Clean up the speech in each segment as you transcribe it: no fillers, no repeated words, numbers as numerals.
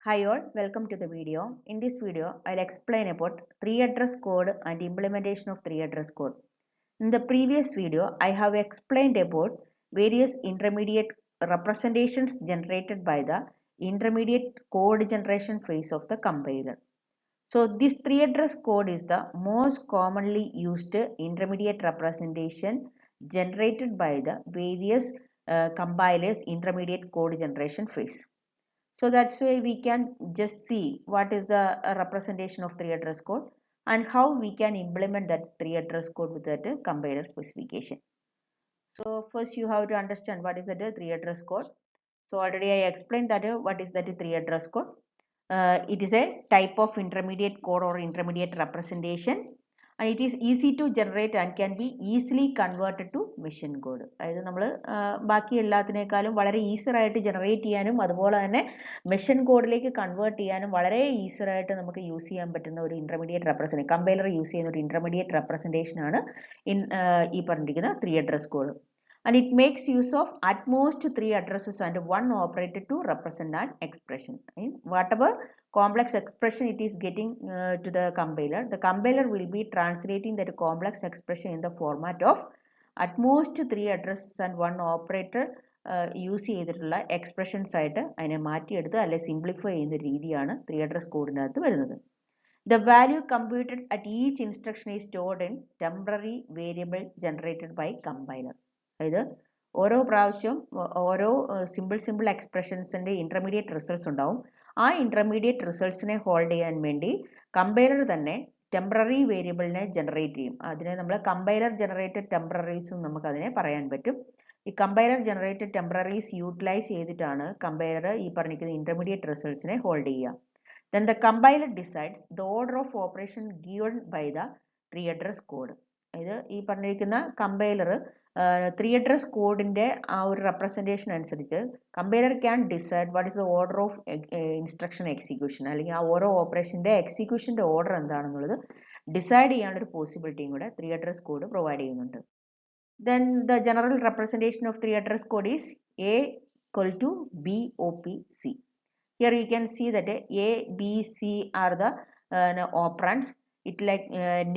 Hi all, welcome to the video. In this video, I'll explain about 3-address code and implementation of 3-address code. In the previous video, I have explained about various intermediate representations generated by the intermediate code generation phase of the compiler. So this 3-address code is the most commonly used intermediate representation generated by the various compilers intermediate code generation phase. So that's why we can just see what is the representation of 3-address code and how we can implement that 3-address code with that compiler specification. So first you have to understand what is that 3-address code. So already I explained that what is that 3-address code. It is a type of intermediate code or intermediate representation, and it is easy to generate and can be easily converted to machine code. അതായത് നമ്മൾ ബാക്കി എല്ലാത്തിനേക്കാളും വളരെ easy ആയിട്ട് generate ചെയ്യാനും അതുപോലെ തന്നെ machine കോഡിലേക്ക് convert ചെയ്യാനും വളരെ ഈസി ആയിട്ട് നമുക്ക് യൂസ് ചെയ്യാൻ പറ്റുന്ന ഒരു ഇന്റർമീഡിയറ്റ് റെപ്രസെന്റേഷൻ കമ്പൈലർ യൂസ് ചെയ്യുന്ന ഒരു ഇന്റർമീഡിയറ്റ് റെപ്രസെന്റേഷൻ ആണ് ഈ പറഞ്ഞിരിക്കുന്ന 3-address code. And it makes use of at most 3 addresses and 1 operator to represent an expression. Whatever complex expression it is getting to the compiler will be translating that complex expression in the format of at most 3 addresses and 1 operator use ചെയ്തിട്ടുള്ള expressions ആയിട്ട് അതിനെ മാറ്റിയെടുത്ത് അല്ലെ simplify ചെയ്യുന്ന രീതിയാണ് 3-address കോഡിനകത്ത് വരുന്നത്. The value computed at each instruction is stored in temporary variable generated by compiler. അതായത് ഓരോ പ്രാവശ്യം ഓരോ സിമ്പിൾ എക്സ്പ്രഷൻസിന്റെ ഇന്റർമീഡിയറ്റ് റിസൾട്ട്സ് ഉണ്ടാവും. ആ ഇന്റർമീഡിയറ്റ് റിസൾട്ട്സിനെ ഹോൾഡ് ചെയ്യാൻ വേണ്ടി കമ്പൈലർ തന്നെ ടെമ്പററി വേരിയബിളിനെ ജനറേറ്റ് ചെയ്യും. അതിനെ നമ്മൾ കമ്പൈലർ ജനറേറ്റഡ് ടെമ്പററീസ് നമുക്ക് അതിനെ പറയാൻ പറ്റും. ഈ കമ്പൈലർ ജനറേറ്റഡ് ടെമ്പററീസ് യൂട്ടിലൈസ് ചെയ്തിട്ടാണ് കമ്പൈലർ ഈ പറഞ്ഞിരിക്കുന്ന ഇന്റർമീഡിയറ്റ് റിസൾട്ട്സിനെ ഹോൾഡ് ചെയ്യുക. Then the compiler decides the order of operation given by the 3-address code. ഇത് ഈ പറഞ്ഞിരിക്കുന്ന കമ്പൈലർ 3-address കോഡിന്റെ ആ ഒരു റെപ്രസെന്റേഷൻ അനുസരിച്ച് compiler can decide what is the order of instruction execution, അല്ലെങ്കിൽ ആ ഓരോ ഓപ്പറേഷന്റെ എക്സിക്യൂഷന്റെ ഓർഡർ എന്താണെന്നുള്ളത് ഡിസൈഡ് ചെയ്യാനുള്ള ഒരു പോസിബിലിറ്റിയും കൂടെ 3-address കോഡ് പ്രൊവൈഡ് ചെയ്യുന്നുണ്ട്. Then the general representation of 3-address code is A equal to B OPC. Here you can see that A, B, C are the operands. It like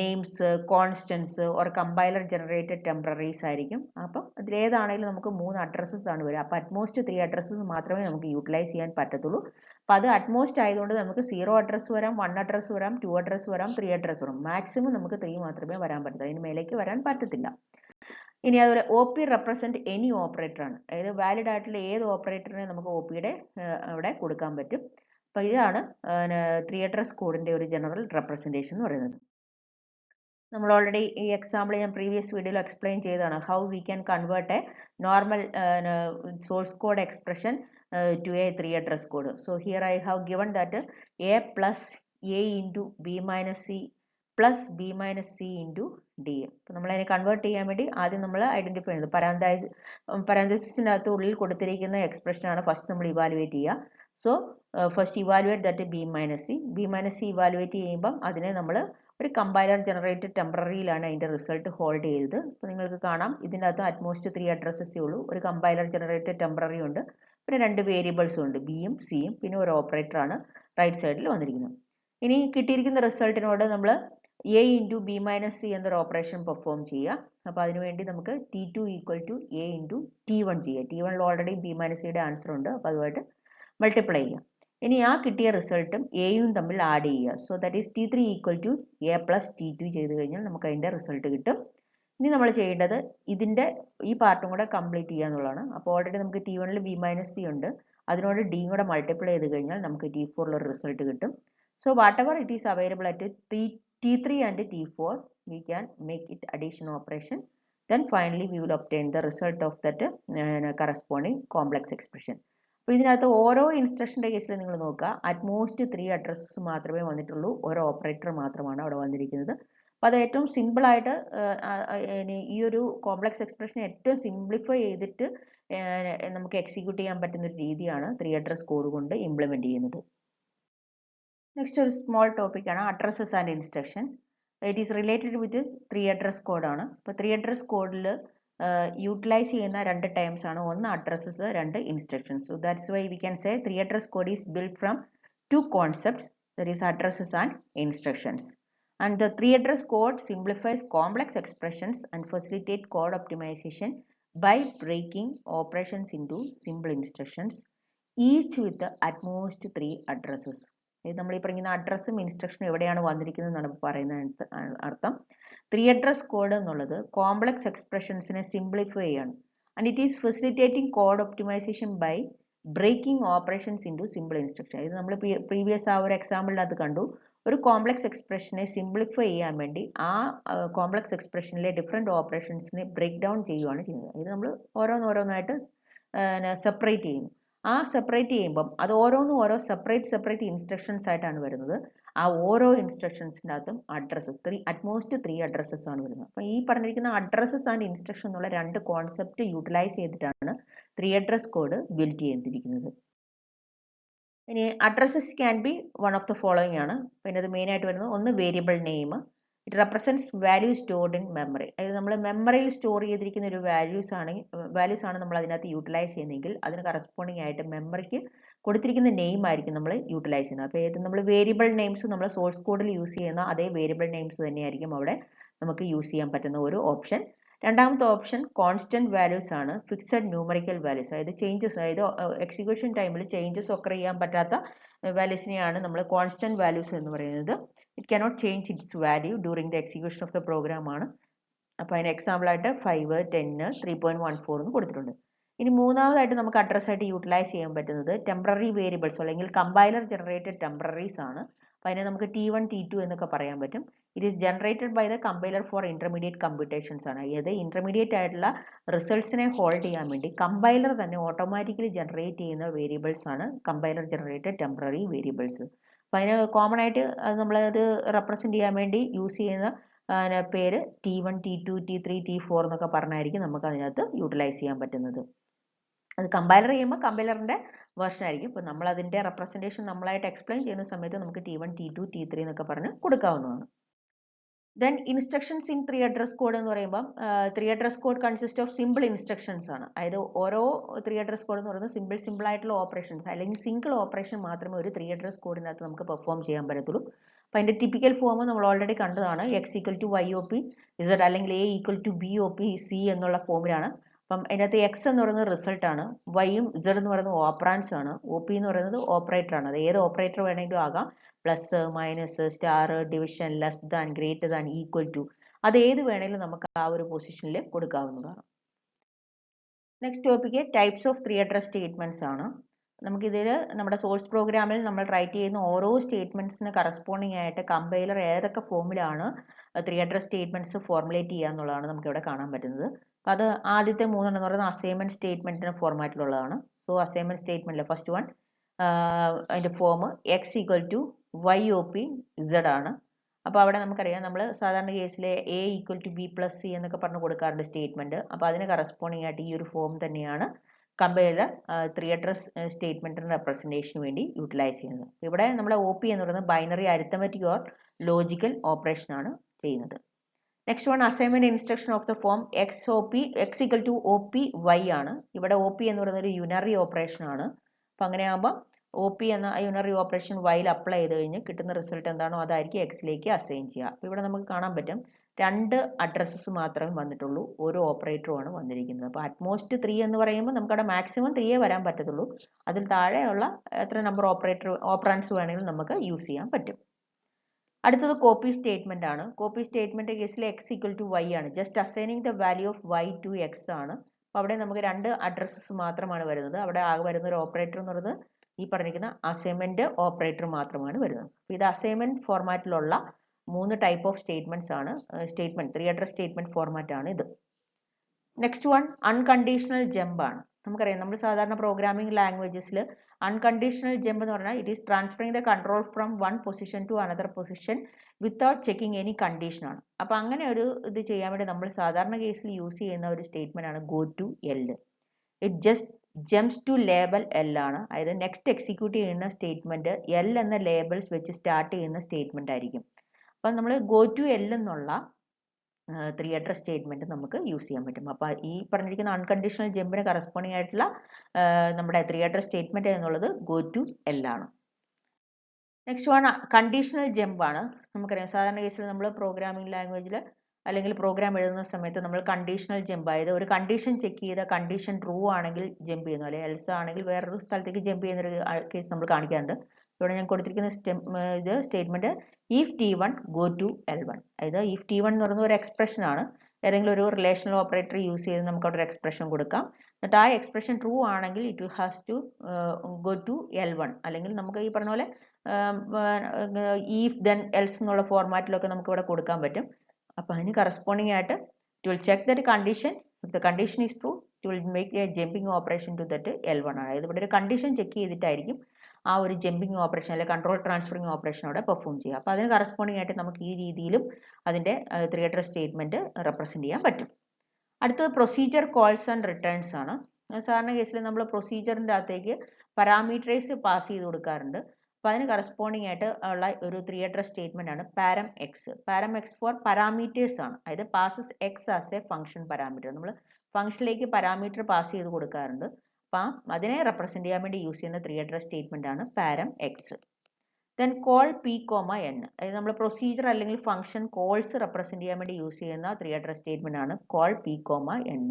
names, constants or compiler generated temporaries ആയിരിക്കും. അപ്പം അതിൽ ഏതാണെങ്കിലും നമുക്ക് 3 addresses ആണ് വരിക. അപ്പം utmost 3 addresses മാത്രമേ നമുക്ക് യൂട്ടിലൈസ് ചെയ്യാൻ പറ്റത്തുള്ളൂ. അപ്പം അത് അറ്റ്മോസ്റ്റ് ആയതുകൊണ്ട് നമുക്ക് 0 അഡ്രസ്സ് വരാം, 1 അഡ്രസ്സ് വരാം, 2 അഡ്രസ്സ് വരാം, 3 അഡ്രസ്സ് വരാം. മാക്സിമം നമുക്ക് 3 മാത്രമേ വരാൻ പറ്റത്തുള്ളൂ. അതിന് മേലേക്ക് വരാൻ പറ്റത്തില്ല. ഇനി അതുപോലെ O P represent any operator ആണ്. അതായത് വാലിഡ് ആയിട്ടുള്ള ഏത് ഓപ്പറേറ്ററിനെ നമുക്ക് ഒ പിയുടെ അവിടെ കൊടുക്കാൻ പറ്റും. അപ്പൊ ഇതാണ് 3-address കോഡിന്റെ ഒരു ജനറൽ റെപ്രസെന്റേഷൻ എന്ന് പറയുന്നത്. നമ്മൾ ഓൾറെഡി ഈ എക്സാമ്പിൾ ഞാൻ പ്രീവിയസ് വീഡിയോയിൽ എക്സ്പ്ലെയിൻ ചെയ്തതാണ് how we can convert a normal source code expression to a 3-address code. So here I have given that A plus A into B minus C plus B minus C into D. അപ്പം നമ്മൾ അതിനെ convert ചെയ്യാൻ വേണ്ടി ആദ്യം നമ്മൾ identify ചെയ്യുന്നത് പരാന്തസിസിനകത്ത് ഉള്ളിൽ കൊടുത്തിരിക്കുന്ന എക്സ്പ്രഷനാണ് ഫസ്റ്റ് നമ്മൾ ഇവാലുവേറ്റ് ചെയ്യുക. So first evaluate that be minus C. B minus C evaluate ചെയ്യുമ്പം അതിനെ നമ്മൾ ഒരു കമ്പൈലർ ജനറേറ്റഡ് ടെമ്പററിയിലാണ് അതിൻ്റെ റിസൾട്ട് ഹോൾഡ് ചെയ്തത്. അപ്പോൾ നിങ്ങൾക്ക് കാണാം ഇതിൻ്റെ അകത്ത് അറ്റ്മോസ്റ്റ് 3 അഡ്രസ്സേ ഉള്ളൂ. ഒരു കമ്പൈലർ ജനറേറ്റഡ് ടെമ്പററി ഉണ്ട്, പിന്നെ 2 വേരിയബിൾസും ഉണ്ട്, ബിയും സിയും, പിന്നെ ഒരു ഓപ്പറേറ്ററാണ് റൈറ്റ് സൈഡിൽ വന്നിരിക്കുന്നത്. ഇനി കിട്ടിയിരിക്കുന്ന റിസൾട്ടിനോട് നമ്മൾ A into B minus C എന്നൊരു ഓപ്പറേഷൻ പെർഫോം ചെയ്യുക. അപ്പോൾ അതിനുവേണ്ടി നമുക്ക് T2 equal to A into T1 ചെയ്യുക. T1 ഓൾറെഡി ബി മൈനസ് സിയുടെ ആൻസർ ഉണ്ട്, അപ്പോൾ അതുമായിട്ട് മൾട്ടിപ്ലൈ ചെയ്യുക. ഇനി ആ കിട്ടിയ റിസൾട്ടും എയും തമ്മിൽ ആഡ് ചെയ്യുക. So that is T3 equal to A plus T2 ചെയ്ത് കഴിഞ്ഞാൽ നമുക്ക് അതിൻ്റെ റിസൾട്ട് കിട്ടും. ഇനി നമ്മൾ ചെയ്യേണ്ടത് ഇതിൻ്റെ ഈ പാർട്ടും കൂടെ കംപ്ലീറ്റ് ചെയ്യുക എന്നുള്ളതാണ്. അപ്പോൾ ഓൾറെഡി നമുക്ക് T1 ബി മൈനസ് സി ഉണ്ട്, അതിനോട് ഡിയും കൂടെ മൾട്ടിപ്ലൈ ചെയ്ത് കഴിഞ്ഞാൽ നമുക്ക് T4 ഒരു റിസൾട്ട് കിട്ടും. So whatever it is available at T3 and T4, we can make it addition operation. Then finally we will obtain the result of that corresponding complex expression. അപ്പോൾ ഇതിനകത്ത് ഓരോ ഇൻസ്ട്രക്ഷൻ്റെ കേസിൽ നിങ്ങൾ നോക്കുക, അറ്റ്മോസ്റ്റ് 3 അഡ്രസ്സസ് മാത്രമേ വന്നിട്ടുള്ളൂ, ഓരോ ഓപ്പറേറ്റർ മാത്രമാണ് അവിടെ വന്നിരിക്കുന്നത്. അപ്പോൾ അത് ഏറ്റവും സിമ്പിളായിട്ട് ഈ ഒരു കോംപ്ലക്സ് എക്സ്പ്രഷൻ ഏറ്റവും സിംപ്ലിഫൈ ചെയ്തിട്ട് നമുക്ക് എക്സിക്യൂട്ട് ചെയ്യാൻ പറ്റുന്ന ഒരു രീതിയാണ് 3-address കോഡ് കൊണ്ട് ഇംപ്ലിമെൻറ്റ് ചെയ്യുന്നത്. നെക്സ്റ്റ് ഒരു സ്മോൾ ടോപ്പിക്കാണ് addresses and instruction. It is related with 3-address കോഡാണ്. ഇപ്പോൾ 3-address കോഡിൽ യൂട്ടിലൈസ് ചെയ്യുന്ന 2 ടൈംസ് ആണ്, ഒന്ന് addresses, 2 instructions. So that's why we can say 3-address code is build from two concepts, that is addresses and instructions. And the three address code simplifies complex expressions and facilitate code optimization by breaking operations into simple instructions, each with at most 3 addresses. ഇത് നമ്മൾ ഈ പറയുന്ന അഡ്രസ്സും ഇൻസ്ട്രക്ഷനും എവിടെയാണ് വന്നിരിക്കുന്നത് എന്നാണ് പറയുന്നത് അർത്ഥം. 3 address code എന്നുള്ളത് കോംപ്ലക്സ് എക്സ്പ്രഷൻസിനെ സിംപ്ലിഫൈ ചെയ്യാണ്. And it is facilitating code optimisation by breaking operations into simple instruction. ഇത് നമ്മൾ പ്രീവിയസ് ആ ഒരു എക്സാമ്പിളിനകത്ത് കണ്ടു. ഒരു കോംപ്ലക്സ് എക്സ്പ്രഷനെ സിംപ്ലിഫൈ ചെയ്യാൻ വേണ്ടി ആ കോംപ്ലക്സ് എക്സ്പ്രഷനിലെ ഡിഫറെൻറ്റ് ഓപ്പറേഷൻസിനെ ബ്രേക്ക് ഡൗൺ ചെയ്യുകയാണ് ചെയ്യുന്നത്. ഇത് നമ്മൾ ഓരോന്നോരോന്നായിട്ട് സെപ്പറേറ്റ് ചെയ്യുന്നു. ആ സെപ്പറേറ്റ് ചെയ്യുമ്പം അത് ഓരോന്നും ഓരോ സെപ്പറേറ്റ് ഇൻസ്ട്രക്ഷൻസ് ആയിട്ടാണ് വരുന്നത്. ആ ഓരോ ഇൻസ്ട്രക്ഷൻസിനകത്തും അഡ്രസ്സസ് അറ്റ്മോസ്റ്റ് 3 അഡ്രസ്സസ് ആണ് വരുന്നത്. അപ്പോൾ ഈ പറഞ്ഞിരിക്കുന്ന അഡ്രസ്സസ് ആൻഡ് ഇൻസ്ട്രക്ഷൻ എന്നുള്ള 2 കോൺസെപ്റ്റ് യൂട്ടിലൈസ് ചെയ്തിട്ടാണ് 3 അഡ്രസ് കോഡ് ബിൽഡ് ചെയ്തിരിക്കുന്നത്. ഇനി addresses can be one of the following ആണ്. പിന്നെ അത് മെയിൻ ആയിട്ട് വരുന്നത് ഒന്ന് variable name. It represents value stored in memory. അതായത് നമ്മൾ മെമ്മറിയിൽ സ്റ്റോർ ചെയ്തിരിക്കുന്ന ഒരു വാല്യൂസ് ആണ് നമ്മൾ അതിനകത്ത് യൂട്ടിലൈസ് ചെയ്യുന്നതെങ്കിൽ അതിന് കറസ്പോണ്ടിങ് ആയിട്ട് മെമ്മറിക്ക് കൊടുത്തിരിക്കുന്ന നെയിം ആയിരിക്കും നമ്മൾ യൂട്ടിലൈസ് ചെയ്യുന്നത്. അപ്പോൾ ഏത് നമ്മൾ വേരിയബിൾ നെയിംസ് നമ്മൾ സോഴ്സ് കോഡിൽ യൂസ് ചെയ്യുന്ന അതേ വേരിയബിൾ നെയിംസ് തന്നെയായിരിക്കും അവിടെ നമുക്ക് യൂസ് ചെയ്യാൻ പറ്റുന്ന ഒരു ഓപ്ഷൻ. രണ്ടാമത്തെ ഓപ്ഷൻ കോൺസ്റ്റന്റ് വാല്യൂസ് ആണ്, ഫിക്സഡ് ന്യൂമറിക്കൽ വാല്യൂസ്. അതായത് ചേഞ്ചസ്, അതായത് എക്സിക്യൂഷൻ ടൈമിൽ ചേഞ്ചസ് ഒക്കെ ചെയ്യാൻ പറ്റാത്ത വാല്യൂസിനെയാണ് നമ്മൾ കോൺസ്റ്റന്റ് വാല്യൂസ് എന്ന് പറയുന്നത്. It cannot change its value during the execution of the program ആണ്. അപ്പോൾ അതിന് എക്സാമ്പിൾ ആയിട്ട് 5, 10, 3.14 എന്ന് കൊടുത്തിട്ടുണ്ട്. ഇനി മൂന്നാമതായിട്ട് നമുക്ക് അഡ്രസ് ആയിട്ട് യൂട്ടിലൈസ് ചെയ്യാൻ പറ്റുന്നത് ടെമ്പററി വേരിയബിൾസ് അല്ലെങ്കിൽ കമ്പൈലർ ജനറേറ്റഡ് ടെമ്പററീസ് ആണ്. അപ്പോൾ അതിനെ നമുക്ക് T1, T2 എന്നൊക്കെ പറയാൻ പറ്റും. It is generated by the compiler for intermediate computations ആണ്. അതായത് ഇന്റർമീഡിയറ്റ് ആയിട്ടുള്ള റിസൾട്ട്സിനെ ഹോൾഡ് ചെയ്യാൻ വേണ്ടി കമ്പൈലർ തന്നെ ഓട്ടോമാറ്റിക്കലി ജനറേറ്റ് ചെയ്യുന്ന വേരിയബിൾസ് ആണ് കമ്പൈലർ ജനറേറ്റഡ് ടെമ്പററി വേരിയബിൾസ്. അപ്പോൾ അതിന് കോമൺ ആയിട്ട് നമ്മളത് റെപ്രസെന്റ് ചെയ്യാൻ വേണ്ടി യൂസ് ചെയ്യുന്ന പേര് T1, T2, T3, T4 എന്നൊക്കെ പറഞ്ഞായിരിക്കും നമുക്ക് അതിനകത്ത് യൂട്ടിലൈസ് ചെയ്യാൻ പറ്റുന്നത്. അത് കമ്പൈലർ ചെയ്യുമ്പോൾ കമ്പൈലറിന്റെ വേർഷൻ ആയിരിക്കും. ഇപ്പോൾ നമ്മൾ അതിന്റെ റെപ്രസെന്റേഷൻ നമ്മളായിട്ട് എക്സ്പ്ലെയിൻ ചെയ്യുന്ന സമയത്ത് നമുക്ക് T1, T2, T3 എന്നൊക്കെ പറഞ്ഞ് കൊടുക്കാവുന്നതാണ്. Then instructions in 3 address code എന്ന് പറയുമ്പോൾ 3 address code consist of simple instructions ആണ്. അതായത് ഓരോ 3 അഡ്രസ് കോഡ് എന്ന് പറയുന്നത് സിമ്പിൾ ആയിട്ടുള്ള ഓപ്പറേഷൻസ് അല്ലെങ്കിൽ സിംഗിൾ ഓപ്പറേഷൻ മാത്രമേ ഒരു 3 അഡ്രസ് കോഡിനകത്ത് നമുക്ക് പെർഫോം ചെയ്യാൻ പറ്റത്തുള്ളൂ. അപ്പോൾ അതിന്റെ ടിപ്പിക്കൽ ഫോം നമ്മൾ ഓൾറെഡി കണ്ടതാണ്. X = YOP Z അല്ലെങ്കിൽ A = BOP C എന്നുള്ള ഫോമിലാണ്. അപ്പം അതിനകത്ത് X എന്ന് പറയുന്നത് റിസൾട്ട് ആണ്, Yയും Z എന്ന് പറയുന്നത് ഓപ്പറാൻസ് ആണ്, OP എന്ന് പറയുന്നത് ഓപ്പറേറ്റർ ആണ്. അത് ഏത് ഓപ്പറേറ്റർ വേണമെങ്കിലും ആകാം. Plus, minus, star, division, less than, greater than, equal to, അത് ഏത് വേണമെങ്കിലും നമുക്ക് ആ ഒരു പൊസിഷനിൽ കൊടുക്കാവുന്നതാണ്. Next topic types of 3 address statements ആണ്. നമുക്കിതിൽ നമ്മുടെ സോഴ്സ് പ്രോഗ്രാമിൽ നമ്മൾ റൈറ്റ് ചെയ്യുന്ന ഓരോ സ്റ്റേറ്റ്മെന്റ്സിന് കറസ്പോണ്ടിങ് ആയിട്ട് കമ്പൈലർ ഏതൊക്കെ ഫോമിലാണ് 3 അഡ്രസ് സ്റ്റേറ്റ്മെന്റ്സ് ഫോർമുലേറ്റ് ചെയ്യുക എന്നുള്ളതാണ് നമുക്ക് ഇവിടെ കാണാൻ പറ്റുന്നത്. അപ്പോൾ അത് ആദ്യത്തെ മൂന്നെണ്ണം എന്ന് പറയുന്നത് അസൈൻമെന്റ് സ്റ്റേറ്റ്മെന്റിന് ഫോർമാറ്റിലുള്ളതാണ്. സോ അസൈൻമെന്റ് സ്റ്റേറ്റ്മെന്റിലെ ഫസ്റ്റ് വൺ അതിന്റെ ഫോം X = YOP Z ആണ്. അപ്പോൾ അവിടെ നമുക്കറിയാം നമ്മൾ സാധാരണ കേസിൽ A = B + C എന്നൊക്കെ പറഞ്ഞ് കൊടുക്കാറുണ്ട് സ്റ്റേറ്റ്മെന്റ്. അപ്പോൾ അതിന് കറസ്പോണ്ടിങ് ആയിട്ട് ഈ ഒരു ഫോം തന്നെയാണ് കമ്പൈലർ 3 അഡ്രസ് സ്റ്റേറ്റ്മെന്റിന്റെ റെപ്രസെന്റേഷന് വേണ്ടി യൂട്ടിലൈസ് ചെയ്യുന്നത്. ഇവിടെ നമ്മുടെ OP എന്ന് പറയുന്നത് binary arithmetic or logical operation ആണ് ചെയ്യുന്നത്. Next one assignment instruction of the form X = OP Y ആണ്. ഇവിടെ OP എന്ന് പറയുന്നത് ഒരു യൂണറി ഓപ്പറേഷൻ ആണ്. അപ്പം അങ്ങനെയാകുമ്പോൾ OP എന്ന യൂണറി ഓപ്പറേഷൻ Yയിൽ അപ്ലൈ ചെയ്ത് കഴിഞ്ഞ് കിട്ടുന്ന റിസൾട്ട് എന്താണോ അതായിരിക്കും Xലേക്ക് അസൈൻ ചെയ്യുക. അപ്പോൾ ഇവിടെ നമുക്ക് കാണാൻ പറ്റും 2 അഡ്രസ്സസ് മാത്രമേ വന്നിട്ടുള്ളൂ, ഓരോ ഓപ്പറേറ്ററുമാണ് വന്നിരിക്കുന്നത്. അപ്പോൾ അറ്റ്മോസ്റ്റ് 3 എന്ന് പറയുമ്പോൾ നമുക്കവിടെ മാക്സിമം 3 വരാൻ പറ്റത്തുള്ളൂ. അതിൽ താഴെയുള്ള എത്ര നമ്പർ ഓപ്പറാൻസ് വേണമെങ്കിലും നമുക്ക് യൂസ് ചെയ്യാൻ പറ്റും. അടുത്തത് കോപ്പി സ്റ്റേറ്റ്മെന്റ് ആണ്. കോപ്പി സ്റ്റേറ്റ്മെന്റ് കേസിൽ X = Y ആണ്. Just assigning the value of Y to X ആണ്. അപ്പോൾ അവിടെ നമുക്ക് 2 അഡ്രസ്സസ് മാത്രമാണ് വരുന്നത്. അവിടെ ആകെ വരുന്ന ഒരു ഓപ്പറേറ്റർ എന്ന് പറയുന്നത് ഈ പറഞ്ഞിരിക്കുന്ന അസൈൻമെന്റ് ഓപ്പറേറ്റർ മാത്രമാണ് വരുന്നത്. അപ്പോൾ ഇത് അസൈൻമെന്റ് ഫോർമാറ്റിലുള്ള 3 ടൈപ്പ് ഓഫ് സ്റ്റേറ്റ്മെന്റ്സ് ആണ്. 3 അഡ്രസ് സ്റ്റേറ്റ്മെന്റ് ഫോർമാറ്റ് ആണ് ഇത്. നെക്സ്റ്റ് വൺ അൺകണ്ടീഷണൽ ജമ്പ് ആണ്. നമുക്കറിയാം നമ്മൾ സാധാരണ പ്രോഗ്രാമിംഗ് ലാംഗ്വേജസിൽ അൺകണ്ടീഷണൽ ജമ്പ് എന്ന് പറഞ്ഞാൽ it is transferring the control from one position to another position without checking any condition ആണ്. അപ്പോൾ അങ്ങനെ ഒരു ഇത് ചെയ്യാൻ വേണ്ടി നമ്മൾ സാധാരണ കേസിൽ യൂസ് ചെയ്യുന്ന ഒരു സ്റ്റേറ്റ്മെന്റ് ആണ് go to L. It just jumps to label L ആണ്. അതായത് നെക്സ്റ്റ് എക്സിക്യൂട്ട് ചെയ്യുന്ന സ്റ്റേറ്റ്മെന്റ് L എന്ന ലേബൽസ് വെച്ച് സ്റ്റാർട്ട് ചെയ്യുന്ന സ്റ്റേറ്റ്മെന്റ് ആയിരിക്കും. അപ്പം നമ്മൾ ഗോ ടു L എന്നുള്ള 3 അഡ്രസ് സ്റ്റേറ്റ്മെന്റ് നമുക്ക് യൂസ് ചെയ്യാൻ പറ്റും. അപ്പോൾ ഈ പറഞ്ഞിരിക്കുന്ന അൺകണ്ടീഷണൽ ജമ്പിന് കറസ്പോണ്ടിങ് ആയിട്ടുള്ള നമ്മുടെ 3 അഡ്രസ് സ്റ്റേറ്റ്മെന്റ് എന്നുള്ളത് ഗോ ടു L ആണ്. നെക്സ്റ്റ് വൺ കണ്ടീഷണൽ ജമ്പ് ആണ്. നമുക്കറിയാം സാധാരണ കേസിൽ നമ്മൾ പ്രോഗ്രാമിംഗ് ലാംഗ്വേജിൽ അല്ലെങ്കിൽ പ്രോഗ്രാം എഴുതുന്ന സമയത്ത് നമ്മൾ കണ്ടീഷണൽ ജമ്പ്, അതായത് ഒരു കണ്ടീഷൻ ചെക്ക് ചെയ്ത കണ്ടീഷൻ ട്രൂ ആണെങ്കിൽ ജമ്പ് ചെയ്യുന്നു, അല്ലെങ്കിൽ എൽസ് ആണെങ്കിൽ വേറൊരു സ്ഥലത്തേക്ക് ജമ്പ് ചെയ്യുന്ന ഒരു കേസ് നമ്മൾ കാണിക്കാറുണ്ട്. ഇവിടെ ഞാൻ കൊടുത്തിരിക്കുന്ന statement if T1 go to L1, അതായത് ഇഫ് T1 എന്ന് പറയുന്ന ഒരു എക്സ്പ്രഷൻ ആണ്. ഏതെങ്കിലും ഒരു റിലേഷണൽ ഓപ്പറേറ്റർ യൂസ് ചെയ്ത് നമുക്ക് അവിടെ ഒരു എക്സ്പ്രഷൻ കൊടുക്കാം. എന്നിട്ട് ആ എക്സ്പ്രഷൻ ട്രൂ ആണെങ്കിൽ it has to go to L1, അല്ലെങ്കിൽ നമുക്ക് ഈ പറഞ്ഞ പോലെ if then else എന്നുള്ള ഫോർമാറ്റിലൊക്കെ നമുക്ക് ഇവിടെ കൊടുക്കാൻ പറ്റും. അപ്പോൾ അതിന് കറസ്പോണ്ടിങ് ആയിട്ട് it will check that condition. If the condition is true it will make a jumping operation to that L1 ആണ്. അതായത് ഇവിടെ ഒരു കണ്ടീഷൻ ചെക്ക് ചെയ്തിട്ടായിരിക്കും ആ ഒരു ജമ്പിങ് ഓപ്പറേഷൻ അല്ലെങ്കിൽ കൺട്രോൾ ട്രാൻസ്ഫറിങ് ഓപ്പറേഷൻ അവിടെ പെർഫോം ചെയ്യുക. അപ്പോൾ അതിന് കറസ്പോണ്ടിങ് ആയിട്ട് നമുക്ക് ഈ രീതിയിലും അതിൻ്റെ 3 അഡ്രസ് സ്റ്റേറ്റ്മെന്റ് റെപ്രസെന്റ് ചെയ്യാൻ പറ്റും. അടുത്തത് പ്രൊസീജിയർ കോൾസ് ആൻഡ് റിട്ടേൺസ് ആണ്. സാധാരണ കേസിൽ നമ്മൾ പ്രൊസീജിയറിൻ്റെ അകത്തേക്ക് പാരാമീറ്ററൈസ് പാസ് ചെയ്ത് കൊടുക്കാറുണ്ട്. അപ്പോൾ അതിന് കറസ്പോണ്ടിങ് ആയിട്ട് ഉള്ള ഒരു 3 അഡ്രസ് സ്റ്റേറ്റ്മെന്റ് ആണ് പാരം എക്സ്. പാരം എക്സ് ഫോർ പാരാമീറ്റേഴ്സ് ആണ്, അതായത് passes X as A function parameter. നമ്മൾ ഫംഗ്ഷനിലേക്ക് പാരാമീറ്റർ പാസ് ചെയ്ത് കൊടുക്കാറുണ്ട്. അപ്പം അതിനെ റെപ്രസെന്റ് ചെയ്യാൻ വേണ്ടി യൂസ് ചെയ്യുന്ന 3 അഡ്രസ് സ്റ്റേറ്റ്മെന്റ് ആണ് പാരം X. Then call P comma N, അതായത് നമ്മൾ പ്രൊസീജിയർ അല്ലെങ്കിൽ ഫംഗ്ഷൻ കോൾസ് റെപ്രസെന്റ് ചെയ്യാൻ വേണ്ടി യൂസ് ചെയ്യുന്ന 3 അഡ്രസ് സ്റ്റേറ്റ്മെന്റ് ആണ് call P comma N.